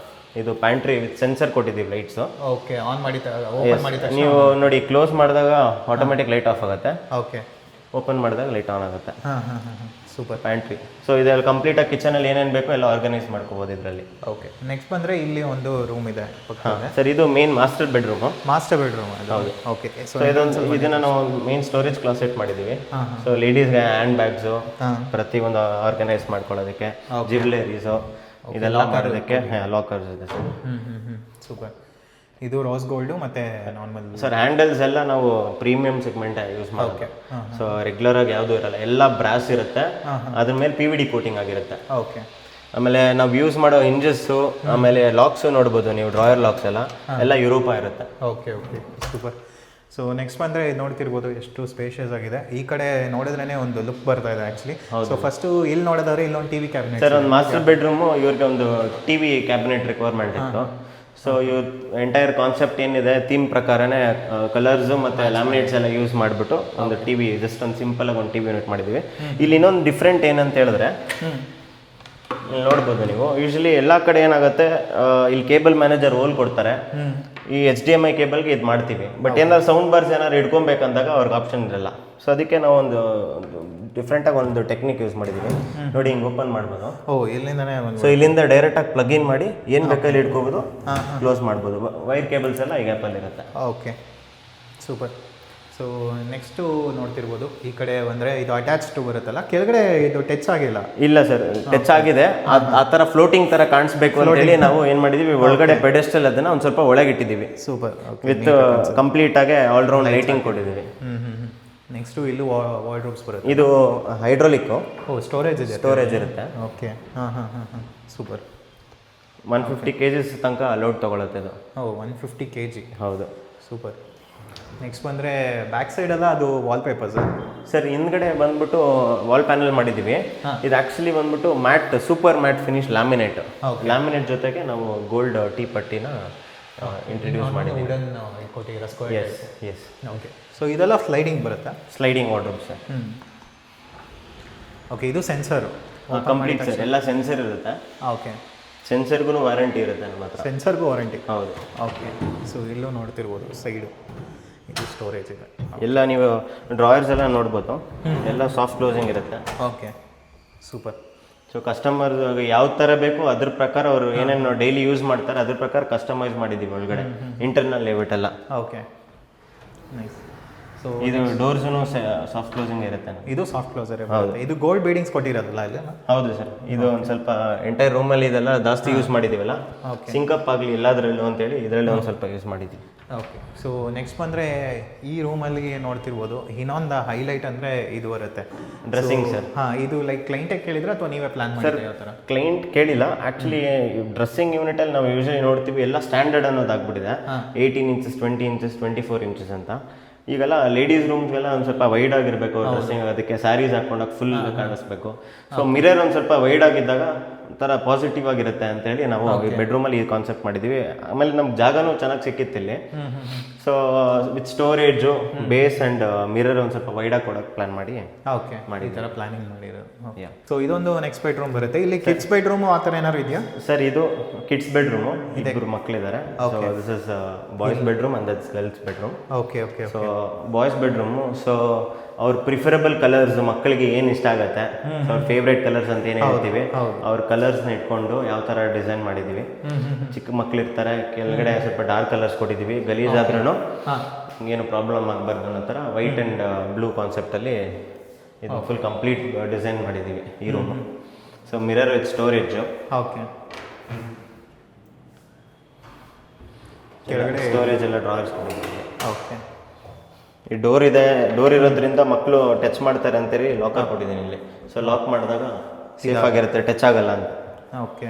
ಇದು ಪ್ಯಾಂಟ್ರಿ ವಿತ್ ಸೆನ್ಸರ್ ಕೊಟ್ಟಿದ್ದೀವಿ ಲೈಟ್ಸ್. ಓಕೆ. ಆನ್ ಮಾಡಿ ನೀವು ನೋಡಿ ಕ್ಲೋಸ್ ಮಾಡಿದಾಗ ಆಟೋಮೆಟಿಕ್ ಲೈಟ್ ಆಫ್ ಆಗುತ್ತೆ. ಓಕೆ. ಓಪನ್ ಮಾಡಿದಾಗ ಲೈಟ್ ಆನ್ ಆಗುತ್ತೆ. ಸೂಪರ್. ಪ್ಯಾಂಟ್ರಿ. ಸೊ ಇದೆಲ್ಲ ಕಂಪ್ಲೀಟ್ ಆಗಿ ಕಿಚನ್ ಅಲ್ಲಿ ಏನೇನು ಬೇಕೋ ಎಲ್ಲ ಆರ್ಗನೈಸ್ ಮಾಡ್ಕೋಬಹುದು ಇದರಲ್ಲಿ. ಓಕೆ. ನೆಕ್ಸ್ಟ್ ಬಂದ್ರೆ ಇಲ್ಲಿ ಒಂದು ರೂಮ್ ಇದೆ ಸರ್. ಇದು ಮೇನ್ ಮಾಸ್ಟರ್ ಬೆಡ್ರೂಮ್. ಹೌದು. ಓಕೆ. ಸೊ ಇದನ್ನ ನಾವು ಮೇನ್ ಸ್ಟೋರೇಜ್ ಕ್ಲಾಸೆಟ್ ಮಾಡಿದ್ದೀವಿ. ಸೊ ಲೇಡೀಸ್ಗೆ ಹ್ಯಾಂಡ್ ಬ್ಯಾಗ್ಸು ಪ್ರತಿಯೊಂದು ಆರ್ಗನೈಸ್ ಮಾಡ್ಕೊಳ್ಳೋದಕ್ಕೆ, ಜ್ಯುವೆಲರೀಸು ಇದೆಲ್ಲ ಮಾಡೋದಕ್ಕೆ ಲಾಕರ್ಸ್ ಇದೆ ಸರ್. ಸೂಪರ್. ಇದು ರೋಸ್ ಗೋಲ್ಡ್ ಮತ್ತೆ ನಾರ್ಮಲ್ ಸರ್. ಹ್ಯಾಂಡಲ್ಸ್ ಎಲ್ಲ ನಾವು ಪ್ರೀಮಿಯಂ ಸೆಗ್ಮೆಂಟ್ ಯೂಸ್ ಮಾಡೋಕೆ. ಸೊ ರೆಗ್ಯುಲರ್ ಆಗಿ ಯಾವುದು ಇರಲ್ಲ, ಎಲ್ಲ ಬ್ರಾಸ್ ಇರುತ್ತೆ. ಅದ್ರ ಮೇಲೆ PVD ಕೋಟಿಂಗ್ ಆಗಿರುತ್ತೆ. ಓಕೆ. ಆಮೇಲೆ ನಾವು ಯೂಸ್ ಮಾಡೋ ಹಿಂಜಸ್ಸು ಆಮೇಲೆ ಲಾಕ್ಸು ನೋಡ್ಬೋದು ನೀವು, ಡ್ರಾಯರ್ ಲಾಕ್ಸ್ ಎಲ್ಲ ಯುರೋಪ ಇರುತ್ತೆ. ಓಕೆ. ಸೂಪರ್. ಸೊ ನೆಕ್ಸ್ಟ್ ಬಂದರೆ ನೋಡ್ತಿರ್ಬೋದು ಎಷ್ಟು ಸ್ಪೇಷಿಯಸ್ ಆಗಿದೆ. ಈ ಕಡೆ ನೋಡಿದ್ರೇ ಒಂದು ಲುಕ್ ಬರ್ತಾ ಇದೆ ಆ್ಯಕ್ಚುಲಿ. ಸೊ ಫಸ್ಟು ಇಲ್ಲಿ ನೋಡೋದಾದ್ರೆ ಇಲ್ಲೊಂದು TV ಕ್ಯಾಬಿನೆಟ್. ಸರ್ ಒಂದು ಮಾಸ್ಟರ್ ಬೆಡ್ರೂಮು ಇವ್ರಿಗೆ ಒಂದು TV ಕ್ಯಾಬಿನೆಟ್ ರಿಕ್ವೈರ್ಮೆಂಟ್ ಇತ್ತು. ಸೊ ಇವ್ ಎಂಟೈರ್ ಕಾನ್ಸೆಪ್ಟ್ ಏನಿದೆ ಥೀಮ್ ಪ್ರಕಾರನೇ ಕಲರ್ಸು ಮತ್ತು ಲ್ಯಾಮಿನೇಟ್ಸ್ ಎಲ್ಲ ಯೂಸ್ ಮಾಡಿಬಿಟ್ಟು ಒಂದು TV, ಜಸ್ಟ್ ಒಂದು ಸಿಂಪಲ್ ಆಗಿ ಒಂದು TV ಯೂನಿಟ್ ಮಾಡಿದ್ದೀವಿ. ಇಲ್ಲಿ ಇನ್ನೊಂದು ಡಿಫ್ರೆಂಟ್ ಏನಂತ ಹೇಳಿದ್ರೆ ಇಲ್ಲಿ ನೋಡ್ಬೋದು ನೀವು, ಯೂಶಲಿ ಎಲ್ಲ ಕಡೆ ಏನಾಗುತ್ತೆ ಇಲ್ಲಿ ಕೇಬಲ್ ಮ್ಯಾನೇಜರ್ ಹೋಲ್ ಕೊಡ್ತಾರೆ. ಈ HDMI ಕೇಬಲ್ಗೆ ಇದು ಮಾಡ್ತೀವಿ. ಬಟ್ ಏನಾದ್ರು ಸೌಂಡ್ ಬಾರ್ಸ್ ಏನಾದ್ರು ಇಟ್ಕೊಬೇಕಂದಾಗ ಅವ್ರಿಗೆ ಆಪ್ಷನ್ ಇರಲ್ಲ. ಸೊ ಅದಕ್ಕೆ ನಾವು ಒಂದು ಡಿಫ್ರೆಂಟಾಗಿ ಒಂದು ಟೆಕ್ನಿಕ್ ಯೂಸ್ ಮಾಡಿದ್ದೀವಿ. ನೋಡಿ ಹಿಂಗೆ ಓಪನ್ ಮಾಡ್ಬೋದು. ಇಲ್ಲಿಂದನೇ. ಸೊ ಇಲ್ಲಿಂದ ಡೈರೆಕ್ಟಾಗಿ ಪ್ಲಗ್ ಇನ್ ಮಾಡಿ ಏನು ಬೇಕಾದ್ರೆ ಇಟ್ಕೋಬೋದು, ಕ್ಲೋಸ್ ಮಾಡ್ಬೋದು. ವೈರ್ ಕೇಬಲ್ಸ್ ಎಲ್ಲ ಈ ಗ್ಯಾಪಲ್ಲಿ ಇರುತ್ತೆ. ಓಕೆ. ಸೂಪರ್. ಸೊ ನೆಕ್ಸ್ಟು ನೋಡ್ತಿರ್ಬೋದು ಈ ಕಡೆ ಬಂದರೆ ಇದು ಅಟ್ಯಾಚ್ಡ್ ಬರುತ್ತಲ್ಲ, ಕೆಳಗಡೆ ಇದು ಟಚ್ ಆಗಿಲ್ಲ. ಇಲ್ಲ ಸರ್, ಟಚ್ ಆಗಿದೆ. ಆ ಥರ ಫ್ಲೋಟಿಂಗ್ ಥರ ಕಾಣಿಸ್ಬೇಕು ಅಂತ ಹೇಳಿ ನಾವು ಏನು ಮಾಡಿದ್ದೀವಿ, ಒಳಗಡೆ ಪೆಡೆಸ್ಟಲ್ ಅದನ್ನು ಒಂದು ಸ್ವಲ್ಪ ಒಳಗೆ ಇಟ್ಟಿದ್ದೀವಿ. ಸೂಪರ್. ವಿತ್ ಕಂಪ್ಲೀಟ್ ಆಗಿ ಆಲ್ರೌಂಡ್ ಲೈಟಿಂಗ್ ಕೊಟ್ಟಿದ್ದೀವಿ. ನೆಕ್ಸ್ಟು ಇಲ್ಲೂ ವಾರ್ಡ್ರೋಬ್ಸ್ ಬರುತ್ತೆ. ಇದು ಹೈಡ್ರೋಲಿಕ್ಕು. ಸ್ಟೋರೇಜ್ ಇರುತ್ತೆ. ಓಕೆ. ಸೂಪರ್. 150 kg ತನಕ ಲೋಡ್ ತೊಗೊಳುತ್ತೆ ಇದು. 150 kg. ಹೌದು. ಸೂಪರ್. ನೆಕ್ಸ್ಟ್ ಬಂದರೆ ಬ್ಯಾಕ್ ಸೈಡೆಲ್ಲ ಅದು ವಾಲ್ ಪೇಪರ್ಸ್ ಸರ್. ಹಿಂದ್ಗಡೆ ಬಂದ್ಬಿಟ್ಟು ವಾಲ್ ಪ್ಯಾನಲ್ ಮಾಡಿದ್ದೀವಿ. ಇದು ಆ್ಯಕ್ಚುಲಿ ಬಂದ್ಬಿಟ್ಟು mat, super mat finish laminate. Laminate ಜೊತೆಗೆ ನಾವು ಗೋಲ್ಡ್ ಟೀ ಪಟ್ಟಿನ ಇಂಟ್ರೊಡ್ಯೂಸ್ ಮಾಡಿದ್ದೀವಿ. ಎಸ್. ಓಕೆ. ಸೊ ಇದೆಲ್ಲ ಸ್ಲೈಡಿಂಗ್ ಬರುತ್ತಾ? Sliding wardrobe sir. ಓಕೆ. ಇದು ಸೆನ್ಸರು ಕಂಪ್ಲೀಟ್ ಸರ್, ಎಲ್ಲ ಸೆನ್ಸರ್ ಇರುತ್ತೆ. ಓಕೆ. ಸೆನ್ಸರ್ಗೂ ವಾರಂಟಿ ಇರುತ್ತೆ ನಮ್ಮ ಹತ್ರ. ಸೆನ್ಸರ್ಗೂ ವಾರಂಟಿ? ಹೌದು. ಓಕೆ. ಸೊ ಇಲ್ಲೂ ನೋಡ್ತಿರ್ಬೋದು ಸೈಡು ಇದು ಸ್ಟೋರೇಜ್ ಇದೆ. ಎಲ್ಲ ನೀವು ಡ್ರಾಯರ್ಸ್ ಎಲ್ಲ ನೋಡ್ಬೋದು, ಎಲ್ಲ ಸಾಫ್ಟ್ ಕ್ಲೋಸಿಂಗ್ ಇರುತ್ತೆ. ಓಕೆ. ಸೂಪರ್. ಸೊ ಕಸ್ಟಮರ್ ಯಾವ ಥರ ಬೇಕು ಅದ್ರ ಪ್ರಕಾರ ಅವರು ಏನೇನು ಡೈಲಿ ಯೂಸ್ ಮಾಡ್ತಾರೆ ಅದ್ರ ಪ್ರಕಾರ ಕಸ್ಟಮೈಸ್ ಮಾಡಿದ್ದೀವಿ ಒಳಗಡೆ ಇಂಟರ್ನಲ್ ಲೇಔಟ್ ಎಲ್ಲ. ಓಕೆ. ನೈಸ್. ಸೊ ಇದು ಡೋರ್ಸ್ನು ಸಾಫ್ಟ್ ಕ್ಲೋಸಿಂಗ್ ಇರುತ್ತೆ. ಇದು ಸಾಫ್ಟ್ ಕ್ಲೋಸರ್ ಬರುತ್ತೆ. ಇದು ಗೋಲ್ಡ್ ಬೀಡಿಂಗ್ಸ್ ಕೊಟ್ಟಿರೋದಲ್ಲ ಇಲ್ಲಿ? ಹೌದು ಸರ್. ಇದು ಒಂದು ಸ್ವಲ್ಪ ಎಂಟೈರ್ ರೂಮಲ್ಲಿ ಇದೆಲ್ಲ ಜಾಸ್ತಿ ಯೂಸ್ ಮಾಡಿದ್ದೀವಲ್ಲ, ಸಿಂಕಪ್ ಆಗಲಿ ಎಲ್ಲದರಲ್ಲೂ ಅಂತೇಳಿ ಇದರಲ್ಲಿ ಒಂದು ಸ್ವಲ್ಪ ಯೂಸ್ ಮಾಡಿದ್ದೀವಿ. ಓಕೆ. ಸೊ ನೆಕ್ಸ್ಟ್ ಬಂದರೆ ಈ ರೂಮಲ್ಲಿ ನೋಡ್ತಿರ್ಬೋದು ಇನ್ನೊಂದು ಹೈಲೈಟ್ ಅಂದರೆ ಇದು ಬರುತ್ತೆ ಡ್ರೆಸ್ಸಿಂಗ್ ಸರ್. ಹಾಂ, ಇದು ಲೈಕ್ ಕ್ಲೈಂಟಿಗೆ ಕೇಳಿದ್ರೆ ಅಥವಾ ನೀವೇ ಪ್ಲಾನ್ ಮಾಡಿದ್ರೆ ಯಾವ ಥರ? ಕ್ಲೈಂಟ್ ಕೇಳಿಲ್ಲ ಆ್ಯಕ್ಚುಲಿ. ಡ್ರೆಸ್ಸಿಂಗ್ ಯೂನಿಟಲ್ಲಿ ನಾವು ಯೂಶಲಿ ನೋಡ್ತೀವಿ ಎಲ್ಲ ಸ್ಟ್ಯಾಂಡರ್ಡ್ ಅನ್ನೋದಾಗ್ಬಿಟ್ಟಿದೆ. 18 ಇಂಚಸ್, 20 ಇಂಚಸ್, 24 ಇಂಚಸ್ ಅಂತ. ಈಗೆಲ್ಲ ಲೇಡೀಸ್ ರೂಮ್ಸ್ಗೆಲ್ಲ ಒಂದು ಸ್ವಲ್ಪ ವೈಡ್ ಆಗಿರಬೇಕು ಡ್ರೆಸ್ಸಿಂಗ್, ಅದಕ್ಕೆ ಸ್ಯಾರೀಸ್ ಹಾಕೊಂಡಾಗ ಫುಲ್ ಕಾಣಿಸ್ಬೇಕು. ಸೊ ಮಿರರ್ ಒಂದು ಸ್ವಲ್ಪ ವೈಡ್ ಆಗಿದ್ದಾಗ ಒಂಥರ ಪಾಸಿಟಿವ್ ಆಗಿರುತ್ತೆ ಅಂತೇಳಿ ನಾವು ಬೆಡ್ರೂಮಲ್ಲಿ ಈ ಕಾನ್ಸೆಪ್ಟ್ ಮಾಡಿದ್ದೀವಿ. ಆಮೇಲೆ ನಮ್ಗೆ ಜಾಗನೂ ಚೆನ್ನಾಗಿ ಸಿಕ್ಕಿತ್ತು ಇಲ್ಲಿ. So with storage, base and mirror ಒಂದು ಸ್ವಲ್ಪ ವೈಡಾಗಿ ಕೊಡೋಕೆ ಪ್ಲಾನ್ ಮಾಡಿ ಈ ಥರ ಪ್ಲಾನಿಂಗ್ ಮಾಡಿರೋದು. ಸೊ ಇದೊಂದು ನೆಕ್ಸ್ಟ್ ಬೆಡ್ರೂಮ್ ಬರುತ್ತೆ. ಇಲ್ಲಿ ಕಿಡ್ಸ್ ಬೆಡ್ರೂಮು ಆ ಥರ ಏನಾದ್ರು ಇದೆಯಾ ಸರ್? ಇದು ಕಿಡ್ಸ್ ಬೆಡ್ರೂಮು, ಇಬ್ಬರು ಮಕ್ಕಳಿದ್ದಾರೆ. So this is boys bedroom and that's girls bedroom. Okay okay. So boys bedroom, so ಅವ್ರ ಪ್ರಿಫರಬಲ್ ಕಲರ್ಸ್ ಮಕ್ಕಳಿಗೆ ಏನು ಇಷ್ಟ ಆಗುತ್ತೆ, ಅವ್ರ ಫೇವ್ರೇಟ್ ಕಲರ್ಸ್ ಅಂತ ಏನು ಹೇಳ್ತೀವಿ, ಅವ್ರ ಕಲರ್ಸ್ನ ಇಟ್ಕೊಂಡು ಯಾವ ಥರ ಡಿಸೈನ್ ಮಾಡಿದ್ದೀವಿ. ಚಿಕ್ಕ ಮಕ್ಳು ಇರ್ತಾರೆ, ಕೆಳಗಡೆ ಸ್ವಲ್ಪ ಡಾರ್ಕ್ ಕಲರ್ಸ್ ಕೊಟ್ಟಿದ್ದೀವಿ, ಗಲೀಜಾದ್ರೂ ಏನು ಪ್ರಾಬ್ಲಮ್ ಆಗಬಾರ್ದು ಅನ್ನೋ ಥರ ವೈಟ್ ಆ್ಯಂಡ್ ಬ್ಲೂ ಕಾನ್ಸೆಪ್ಟಲ್ಲಿ ಇದು ಫುಲ್ ಕಂಪ್ಲೀಟ್ ಡಿಸೈನ್ ಮಾಡಿದ್ದೀವಿ ಈ room. So mirror with storage. Okay. ಕೆಳಗಡೆ ಸ್ಟೋರೇಜ್ ಎಲ್ಲ ಡ್ರಾಯರ್ಸ್ ಕೊಟ್ಟಿದ್ದೀವಿ. ಓಕೆ. ಈ ಡೋರ್ ಇದೆ, ಡೋರ್ ಇರೋದ್ರಿಂದ ಮಕ್ಕಳು ಟಚ್ ಮಾಡ್ತಾರೆ ಅಂತೇಳಿ ಲಾಕ್ ಹಾಕ್ಬಿಟ್ಟಿದ್ದೀನಿ ಇಲ್ಲಿ. ಸೊ ಲಾಕ್ ಮಾಡಿದಾಗ ಸೇಫ್ ಆಗಿರುತ್ತೆ, ಟಚ್ ಆಗಲ್ಲ ಅಂತ. ಓಕೆ.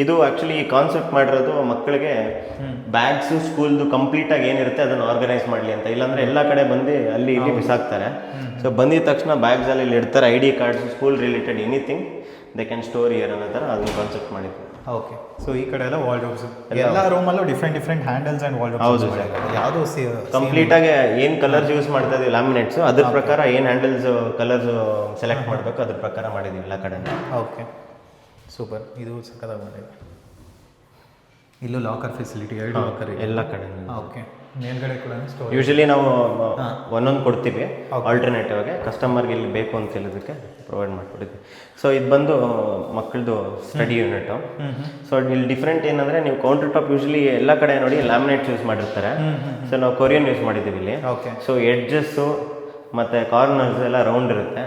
ಇದು ಆ್ಯಕ್ಚುಲಿ ಈ ಕಾನ್ಸೆಪ್ಟ್ ಮಾಡಿರೋದು ಮಕ್ಕಳಿಗೆ ಬ್ಯಾಗ್ಸು ಸ್ಕೂಲ್ದು ಕಂಪ್ಲೀಟಾಗಿ ಏನಿರುತ್ತೆ ಅದನ್ನು ಆರ್ಗನೈಸ್ ಮಾಡಲಿ ಅಂತ. ಇಲ್ಲಾಂದರೆ ಎಲ್ಲ ಕಡೆ ಬಂದು ಅಲ್ಲಿ ಇಲ್ಲಿ ಬಿಸಾಕ್ತಾರೆ. ಸೊ ಬಂದಿದ ತಕ್ಷಣ ಬ್ಯಾಗ್ಸಲ್ಲಿ ಇಲ್ಲಿ ಇಡ್ತಾರೆ, ID cards, school related anything they can store year ಅನ್ನೋ ಥರ ಅದನ್ನು ಕಾನ್ಸೆಪ್ಟ್ ಮಾಡಿದ್ವಿ. ಓಕೆ. ಸೊ ಈ ಕಡೆ ಎಲ್ಲ ವಾಲ್ಡ್ರೋಬ್ಸ್, ಎಲ್ಲ ರೂಮಲ್ಲೂ ಡಿಫ್ರೆಂಟ್ ಹ್ಯಾಂಡಲ್ಸ್ ಆ್ಯಂಡ್ ವಾಲ್ಡ್ರೋಬ್ಸ್. ಹೌದು ಸರ್. ಯಾವುದೋ ಕಂಪ್ಲೀಟಾಗಿ ಏನು ಕಲರ್ಸ್ ಯೂಸ್ ಮಾಡ್ತಾ ಇದ್ದೀವಿ ಲ್ಯಾಮಿನೇಟ್ಸು, ಅದ್ರ ಪ್ರಕಾರ ಏನು ಹ್ಯಾಂಡಲ್ಸ್ ಕಲರ್ಸ್ ಸೆಲೆಕ್ಟ್ ಮಾಡಬೇಕು ಅದ್ರ ಪ್ರಕಾರ ಮಾಡಿದ್ದೀವಿ ಎಲ್ಲ ಕಡೆ. Okay, super. ಇದು ಸಕ್ಕತ್ತಾಗಿ ಮಾಡಿದೆ. ಇಲ್ಲೂ ಲಾಕರ್ ಫೆಸಿಲಿಟಿ, 2 ಲಾಕರ್ ಎಲ್ಲ ಕಡೆ. ಓಕೆ. ಮೇಲ್ಗಡೆ ಕೂಡ ಸ್ಟೋರ್. ಯೂಶಲಿ ನಾವು ಒಂದೊಂದು ಕೊಡ್ತೀವಿ ಆಲ್ಟರ್ನೇಟಿವ್ ಆಗಿ, ಕಸ್ಟಮರ್ಗೆ ಇಲ್ಲಿ ಬೇಕು ಅಂತ ಹೇಳೋದಕ್ಕೆ ಪ್ರೊವೈಡ್ ಮಾಡಿಕೊಡ್ತೀವಿ. ಸೊ ಇದು ಬಂದು ಮಕ್ಕಳದು ಸ್ಟಡಿ ಯೂನಿಟು. ಸೊ ಇಲ್ಲಿ ಡಿಫ್ರೆಂಟ್ ಏನಂದರೆ, ನೀವು ಕೌಂಟರ್ ಟಾಪ್ ಯೂಶಲಿ ಎಲ್ಲ ಕಡೆ ನೋಡಿ ಲ್ಯಾಮಿನೇಟ್ಸ್ ಯೂಸ್ ಮಾಡಿರ್ತಾರೆ. ಸೊ ನಾವು ಕೊರಿಯನ್ ಯೂಸ್ ಮಾಡಿದ್ದೀವಿ ಇಲ್ಲಿ. ಓಕೆ. ಸೊ ಎಡ್ಜಸ್ಸು ಮತ್ತು ಕಾರ್ನರ್ಸ್ ಎಲ್ಲ ರೌಂಡ್ ಇರುತ್ತೆ,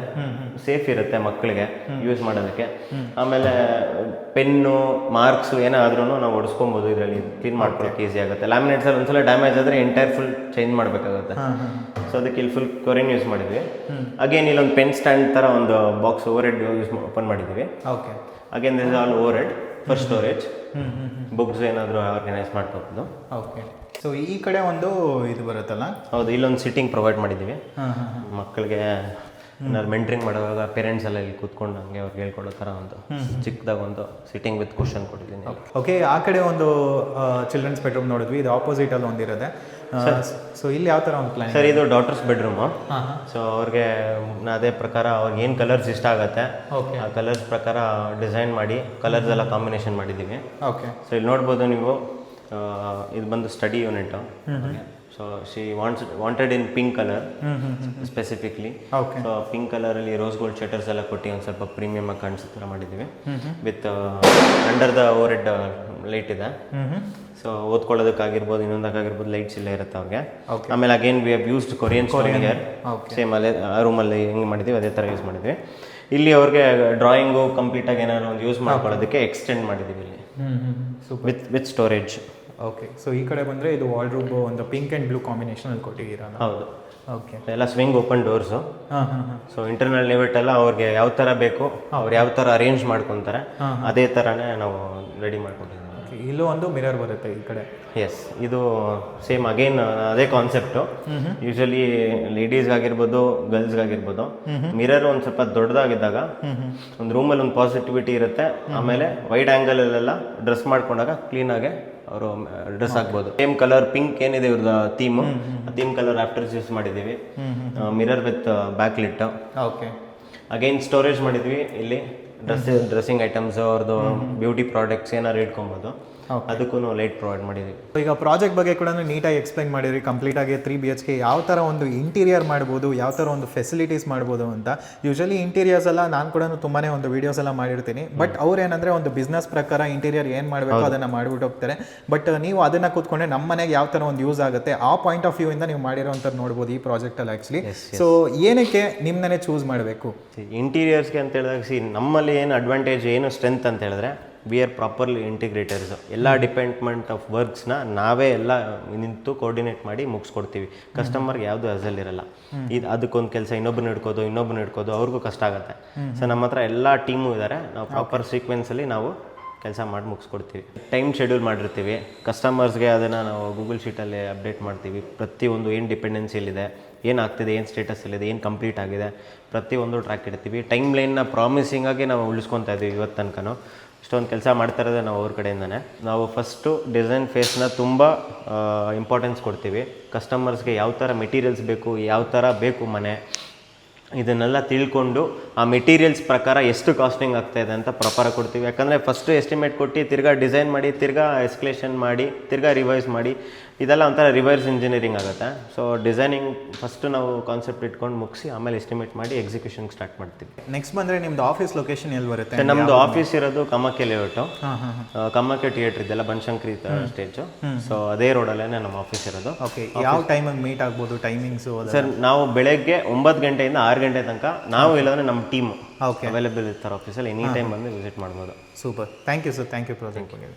ಸೇಫ್ ಇರುತ್ತೆ ಮಕ್ಕಳಿಗೆ ಯೂಸ್ ಮಾಡೋದಕ್ಕೆ. ಆಮೇಲೆ ಪೆನ್ನು, ಮಾರ್ಕ್ಸು ಏನಾದ್ರೂ ನಾವು ಹೊಡಿಸ್ಕೊಬೋದು, ಇದರಲ್ಲಿ ಕ್ಲೀನ್ ಮಾಡ್ಕೊಳ್ಳೋಕೆ ಈಸಿ ಆಗುತ್ತೆ. ಲ್ಯಾಮಿನೇಟ್ಸಲ್ಲಿ ಒಂದ್ಸಲ ಡ್ಯಾಮೇಜ್ ಆದರೆ ಎಂಟೈರ್ ಫುಲ್ ಚೇಂಜ್ ಮಾಡಬೇಕಾಗುತ್ತೆ. ಸೊ ಅದಕ್ಕೆ ಇಲ್ಲಿ ಫುಲ್ ಕೊರಿಯನ್ ಯೂಸ್ ಮಾಡಿದ್ವಿ. ಅಗೇನ್ ಇಲ್ಲೊಂದು ಪೆನ್ ಸ್ಟ್ಯಾಂಡ್ ಥರ ಒಂದು ಬಾಕ್ಸ್ ಓವರ್ ಹೆಡ್ ಓಪನ್ ಮಾಡಿದ್ದೀವಿ. Okay. Again this all over head for storage, books ಏನಾದರೂ ಆರ್ಗನೈಸ್ ಮಾಡ್ಕೋಬೋದು. ಓಕೆ. ಸೊ ಈ ಕಡೆ ಒಂದು ಇದು ಬರುತ್ತಲ್ಲ? ಹೌದು, ಇಲ್ಲೊಂದು ಸಿಟ್ಟಿಂಗ್ ಪ್ರೊವೈಡ್ ಮಾಡಿದ್ದೀವಿ ಮಕ್ಕಳಿಗೆ. ಏನಾದ್ರು ಮೆಂಟ್ರಿಂಗ್ ಮಾಡುವಾಗ ಪೇರೆಂಟ್ಸ್ ಎಲ್ಲ ಇಲ್ಲಿ ಕೂತ್ಕೊಂಡು ಹಂಗೆ ಅವ್ರಿಗೆ ಹೇಳ್ಕೊಡೋ ಥರ ಒಂದು ಚಿಕ್ಕದಾಗ ಒಂದು ಸಿಟ್ಟಿಂಗ್ ವಿತ್ ಕುಷನ್ ಕೊಟ್ಟಿದ್ದೀನಿ. ಓಕೆ. ಆ ಕಡೆ ಒಂದು ಚಿಲ್ಡ್ರನ್ಸ್ ಬೆಡ್ರೂಮ್ ನೋಡಿದ್ವಿ, ಇದು ಆಪೋಸಿಟಲ್ಲಿ ಒಂದಿರುತ್ತೆ. ಸೊ ಇಲ್ಲಿ ಯಾವ ಥರ ಒಂದು ಪ್ಲಾನ್ ಸರ್? ಇದು ಡಾಟರ್ಸ್ ಬೆಡ್ರೂಮು. ಸೊ ಅವ್ರಿಗೆ ಅದೇ ಪ್ರಕಾರ ಅವ್ರಿಗೆ ಏನು ಕಲರ್ಸ್ ಇಷ್ಟ ಆಗುತ್ತೆ ಆ ಕಲರ್ಸ್ ಪ್ರಕಾರ ಡಿಸೈನ್ ಮಾಡಿ ಕಲರ್ಸ್ ಎಲ್ಲ ಕಾಂಬಿನೇಷನ್ ಮಾಡಿದ್ದೀವಿ. ಓಕೆ. ಸೊ ಇಲ್ಲಿ ನೋಡ್ಬೋದು ನೀವು, ಇದು ಬಂದು study unit. So she wanted in pink colour specifically. So pink ಕಲರಲ್ಲಿ ರೋಸ್ ಗೋಲ್ಡ್ ಶಟರ್ಸ್ ಎಲ್ಲ ಕೊಟ್ಟು ಒಂದು ಸ್ವಲ್ಪ ಪ್ರೀಮಿಯಮ್ ಆಗಿ ಕಾಣಿಸೋ ಥರ ಮಾಡಿದ್ದೀವಿ. With under the overhead light ಇದೆ. ಸೊ ಓದ್ಕೊಳ್ಳೋದಕ್ಕಾಗಿರ್ಬೋದು, ಇನ್ನೊಂದಕ್ಕಾಗಿರ್ಬೋದು ಲೈಟ್ಸ್ ಇಲ್ಲ ಇರುತ್ತೆ ಅವ್ರಿಗೆ. ಆಮೇಲೆ again we have used Corian stone here. Same ಅಲ್ಲೇ ಆ ರೂಮಲ್ಲಿ ಹೆಂಗೆ ಮಾಡಿದ್ದೀವಿ ಅದೇ ಥರ ಯೂಸ್ ಮಾಡಿದ್ವಿ. ಇಲ್ಲಿ ಅವ್ರಿಗೆ ಡ್ರಾಯಿಂಗು ಕಂಪ್ಲೀಟಾಗಿ ಏನಾದ್ರು ಒಂದು ಯೂಸ್ ಮಾಡ್ಕೊಳ್ಳೋದಕ್ಕೆ ಎಕ್ಸ್ಟೆಂಡ್ ಮಾಡಿದ್ದೀವಿ ಇಲ್ಲಿ ವಿತ್ ಸ್ಟೋರೇಜ್. ಓಕೆ. ಸೊ ಈ ಕಡೆ ಬಂದರೆ ಇದು ವಾಲ್ಡ್ರೋಬ್ ಒಂದು ಪಿಂಕ್ ಆ್ಯಂಡ್ ಬ್ಲೂ ಕಾಂಬಿನೇಷನಲ್ಲಿ ಕೊಟ್ಟಿದ್ದೀರಾ? ಹೌದು. ಓಕೆ. ಎಲ್ಲ swing open doors. So internal limit ಎಲ್ಲ ಅವ್ರಿಗೆ ಯಾವ ಥರ ಬೇಕು, ಅವ್ರು ಯಾವ ಥರ ಅರೇಂಜ್ ಮಾಡ್ಕೊತಾರೆ ಅದೇ ಥರನೇ ನಾವು ರೆಡಿ ಮಾಡ್ಕೊಂಡಿದ್ದೀವಿ. ಇಲ್ಲೂ ಒಂದು ಮಿರರ್ ಬರುತ್ತೆ ಈ ಕಡೆ. ಎಸ್, ಇದು ಸೇಮ್ ಅಗೇನ್ ಅದೇ ಕಾನ್ಸೆಪ್ಟು. ಯೂಶಲಿ ಲೇಡೀಸ್ಗಾಗಿರ್ಬೋದು, ಗರ್ಲ್ಸ್ಗಾಗಿರ್ಬೋದು, ಮಿರರ್ ಒಂದು ಸ್ವಲ್ಪ ದೊಡ್ಡದಾಗಿದ್ದಾಗ ಒಂದು ರೂಮಲ್ಲಿ ಒಂದು ಪಾಸಿಟಿವಿಟಿ ಇರುತ್ತೆ. ಆಮೇಲೆ ವೈಡ್ ಆ್ಯಂಗಲಲ್ಲೆಲ್ಲ ಡ್ರೆಸ್ ಮಾಡ್ಕೊಂಡಾಗ ಕ್ಲೀನಾಗೆ ಅವರು ಡ್ರೆಸ್ ಆಗ್ಬೋದು. ಸೇಮ್ ಕಲರ್ ಪಿಂಕ್ ಏನಿದೆ ಇವ್ರದ್ದು ಥೀಮು, ಥೀಮ್ ಕಲರ್ ಆಫ್ಟರ್ಸ್ ಯೂಸ್ ಮಾಡಿದ್ದೀವಿ. Mirror with back lit. Okay. Again storage ಮಾಡಿದ್ವಿ ಇಲ್ಲಿ ಡ್ರೆಸ್ಸಿಂಗ್ ಐಟಮ್ಸ್ ಅವ್ರದ್ದು ಬ್ಯೂಟಿ ಪ್ರಾಡಕ್ಟ್ಸ್ ಏನಾದ್ರು ಇಟ್ಕೊಬೋದು, ಅದಕ್ಕೂ ಲೈಟ್ ಪ್ರೊವೈಡ್ ಮಾಡಿದ್ದೀವಿ. ಈಗ ಪ್ರಾಜೆಕ್ಟ್ ಬಗ್ಗೆ ಕೂಡ ನೀಟಾಗಿ ಎಕ್ಸ್ಪ್ಲೈನ್ ಮಾಡಿದ್ರಿ, ಕಂಪ್ಲೀಟಾಗಿ 3 BHK ಯಾವ ಥರ ಒಂದು ಇಂಟೀರಿಯರ್ ಮಾಡ್ಬೋದು, ಯಾವ ಥರ ಒಂದು ಫೆಸಿಲಿಟೀಸ್ ಮಾಡ್ಬೋದು ಅಂತ. ಯೂಶಲಿ ಇಂಟೀರಿಯರ್ಸ್ ಎಲ್ಲ ನಾನು ಕೂಡ ತುಂಬಾ ಒಂದು ವೀಡಿಯೋಸ್ ಎಲ್ಲ ಮಾಡಿರ್ತೀನಿ, ಬಟ್ ಅವ್ರು ಏನಂದರೆ ಒಂದು ಬಿಸ್ನೆಸ್ ಪ್ರಕಾರ ಇಂಟೀರಿಯರ್ ಏನು ಮಾಡಬೇಕು ಅದನ್ನು ಮಾಡಿಬಿಟ್ಟು ಹೋಗ್ತಾರೆ. ಬಟ್ ನೀವು ಅದನ್ನು ಕೂತ್ಕೊಂಡೆ ನಮ್ಮ ಮನೆಗೆ ಯಾವ ಥರ ಒಂದು ಯೂಸ್ ಆಗುತ್ತೆ ಆ ಪಾಯಿಂಟ್ ಆಫ್ ವ್ಯೂ ಇಂದ ನೀವು ಮಾಡಿರೋಂಥದ್ದು ನೋಡ್ಬೋದು ಈ ಪ್ರಾಜೆಕ್ಟಲ್ಲಿ ಆ್ಯಕ್ಚುಲಿ. ಸೊ ಏನಕ್ಕೆ ನಿಮ್ಮನ್ನೇ ಚೂಸ್ ಮಾಡಬೇಕು? ಇಂಟೀರಿಯರ್ಸ್ಗೆ ಅಂತ ಹೇಳಿದಾಗ ನಮ್ಮಲ್ಲಿ ಏನು ಅಡ್ವಾಂಟೇಜ್, ಏನು ಸ್ಟ್ರೆಂತ್ ಅಂತ ಹೇಳಿದ್ರೆ ವಿ ಆರ್ ಪ್ರಾಪರ್ಲಿ ಇಂಟಿಗ್ರೇಟರ್ಸ್. ಎಲ್ಲ ಡಿಪಾರ್ಟ್ಮೆಂಟ್ ಆಫ್ ವರ್ಕ್ಸ್ನ ನಾವೇ ಎಲ್ಲ ನಿಂತು ಕೋರ್ಡಿನೇಟ್ ಮಾಡಿ ಮುಗಿಸ್ಕೊಡ್ತೀವಿ. ಕಸ್ಟಮರ್ಗೆ ಯಾವುದು ಅಸಲ್ ಇರಲ್ಲ. ಇದು ಅದಕ್ಕೊಂದು ಕೆಲಸ ಇನ್ನೊಬ್ಬನ ಹಿಡ್ಕೋದು ಅವ್ರಿಗೂ ಕಷ್ಟ ಆಗುತ್ತೆ. ಸೊ ನಮ್ಮ ಹತ್ರ ಎಲ್ಲ ಟೀಮು ಇದ್ದಾರೆ, ನಾವು ಪ್ರಾಪರ್ ಸೀಕ್ವೆನ್ಸಲ್ಲಿ ನಾವು ಕೆಲಸ ಮಾಡಿ ಮುಗಿಸ್ಕೊಡ್ತೀವಿ. ಟೈಮ್ ಶೆಡ್ಯೂಲ್ ಮಾಡಿರ್ತೀವಿ, ಕಸ್ಟಮರ್ಸ್ಗೆ ಅದನ್ನು ನಾವು ಗೂಗಲ್ ಶೀಟಲ್ಲಿ ಅಪ್ಡೇಟ್ ಮಾಡ್ತೀವಿ. ಪ್ರತಿಯೊಂದು ಏನು ಡಿಪೆಂಡೆನ್ಸಿಲಿದೆ, ಏನಾಗ್ತಿದೆ, ಏನು ಸ್ಟೇಟಸಲ್ಲಿದೆ, ಏನು ಕಂಪ್ಲೀಟ್ ಆಗಿದೆ, ಪ್ರತಿಯೊಂದು ಟ್ರ್ಯಾಕ್ ಇಡ್ತೀವಿ. ಟೈಮ್ ಲೈನ್ನ ಪ್ರಾಮಿಸಿಂಗಾಗಿ ನಾವು ಉಳಿಸ್ಕೊತಾ ಇದ್ದೀವಿ ಇವತ್ತು ತನಕನೂ. ಇಷ್ಟೊಂದು ಕೆಲಸ ಮಾಡ್ತಾ ಇರೋದೇ ನಾವು ಅವ್ರ ಕಡೆಯಿಂದನೇ. ನಾವು ಫಸ್ಟು ಡಿಸೈನ್ ಫೇಸ್ನ ತುಂಬ ಇಂಪಾರ್ಟೆನ್ಸ್ ಕೊಡ್ತೀವಿ. ಕಸ್ಟಮರ್ಸ್ಗೆ ಯಾವ ಥರ ಮೆಟೀರಿಯಲ್ಸ್ ಬೇಕು, ಯಾವ ಥರ ಬೇಕು ಮನೆ, ಇದನ್ನೆಲ್ಲ ತಿಳ್ಕೊಂಡು ಆ ಮೆಟೀರಿಯಲ್ಸ್ ಪ್ರಕಾರ ಎಷ್ಟು ಕಾಸ್ಟಿಂಗ್ ಆಗ್ತಾಯಿದೆ ಅಂತ ಪ್ರಾಪರಾಗಿ ಕೊಡ್ತೀವಿ. ಯಾಕಂದರೆ ಫಸ್ಟು ಎಸ್ಟಿಮೇಟ್ ಕೊಟ್ಟು ತಿರ್ಗಾ ಡಿಸೈನ್ ಮಾಡಿ, ತಿರ್ಗಾ ಎಸ್ಕಲೇಷನ್ ಮಾಡಿ, ತಿರ್ಗಾ ರಿವೈಸ್ ಮಾಡಿ, ಇದೆಲ್ಲ ಒಂಥರ ರಿವರ್ಸ್ ಇಂಜಿನಿಯರಿಂಗ್ ಆಗುತ್ತೆ. ಸೊ ಡಿಸೈನಿಂಗ್ ಫಸ್ಟು ನಾವು ಕಾನ್ಸೆಪ್ಟ್ ಇಟ್ಕೊಂಡು ಮುಗಿಸಿ ಆಮೇಲೆ ಎಸ್ಟಿಮೇಟ್ ಮಾಡಿ ಎಕ್ಸಿಕ್ಯೂಷನ್ಗೆ ಸ್ಟಾರ್ಟ್ ಮಾಡ್ತೀವಿ. ನೆಕ್ಸ್ಟ್ ಬಂದರೆ ನಿಮ್ಮದು ಆಫೀಸ್ ಲೊಕೇಶನ್ ಎಲ್ಲಿ ಬರುತ್ತೆ? ನಮ್ಮದು ಆಫೀಸ್ ಇರೋದು ಕಮಕ್ಕೆ ಲೇಔಟು, ಕಮಕ್ಕೆ ಥಿಯೇಟ್ರ್ ಇದೆಲ್ಲ ಬನಶಂಕರಿ ಸ್ಟೇಜು. ಸೊ ಅದೇ ರೋಡಲ್ಲೇ ನಮ್ಮ ಆಫೀಸ್ ಇರೋದು. ಓಕೆ, ಯಾವ ಟೈಮಿಗೆ ಮೀಟ್ ಆಗ್ಬೋದು, ಟೈಮಿಂಗ್ಸು? ಸರ್ ನಾವು ಬೆಳಗ್ಗೆ 9 ಗಂಟೆಯಿಂದ 6 ಗಂಟೆ ತನಕ ನಾವು ಇಲ್ಲಾಂದರೆ ನಮ್ಮ ಟೀಮು ಅವೈಲೇಬಲ್ ಇರ್ತಾರೆ ಆಫೀಸಲ್ಲಿ. ಎನಿ ಟೈಮ್ ಬಂದು ವಿಸಿಟ್ ಮಾಡ್ಬೋದು. Super, thank you sir, thank you project ಬಗ್ಗೆ.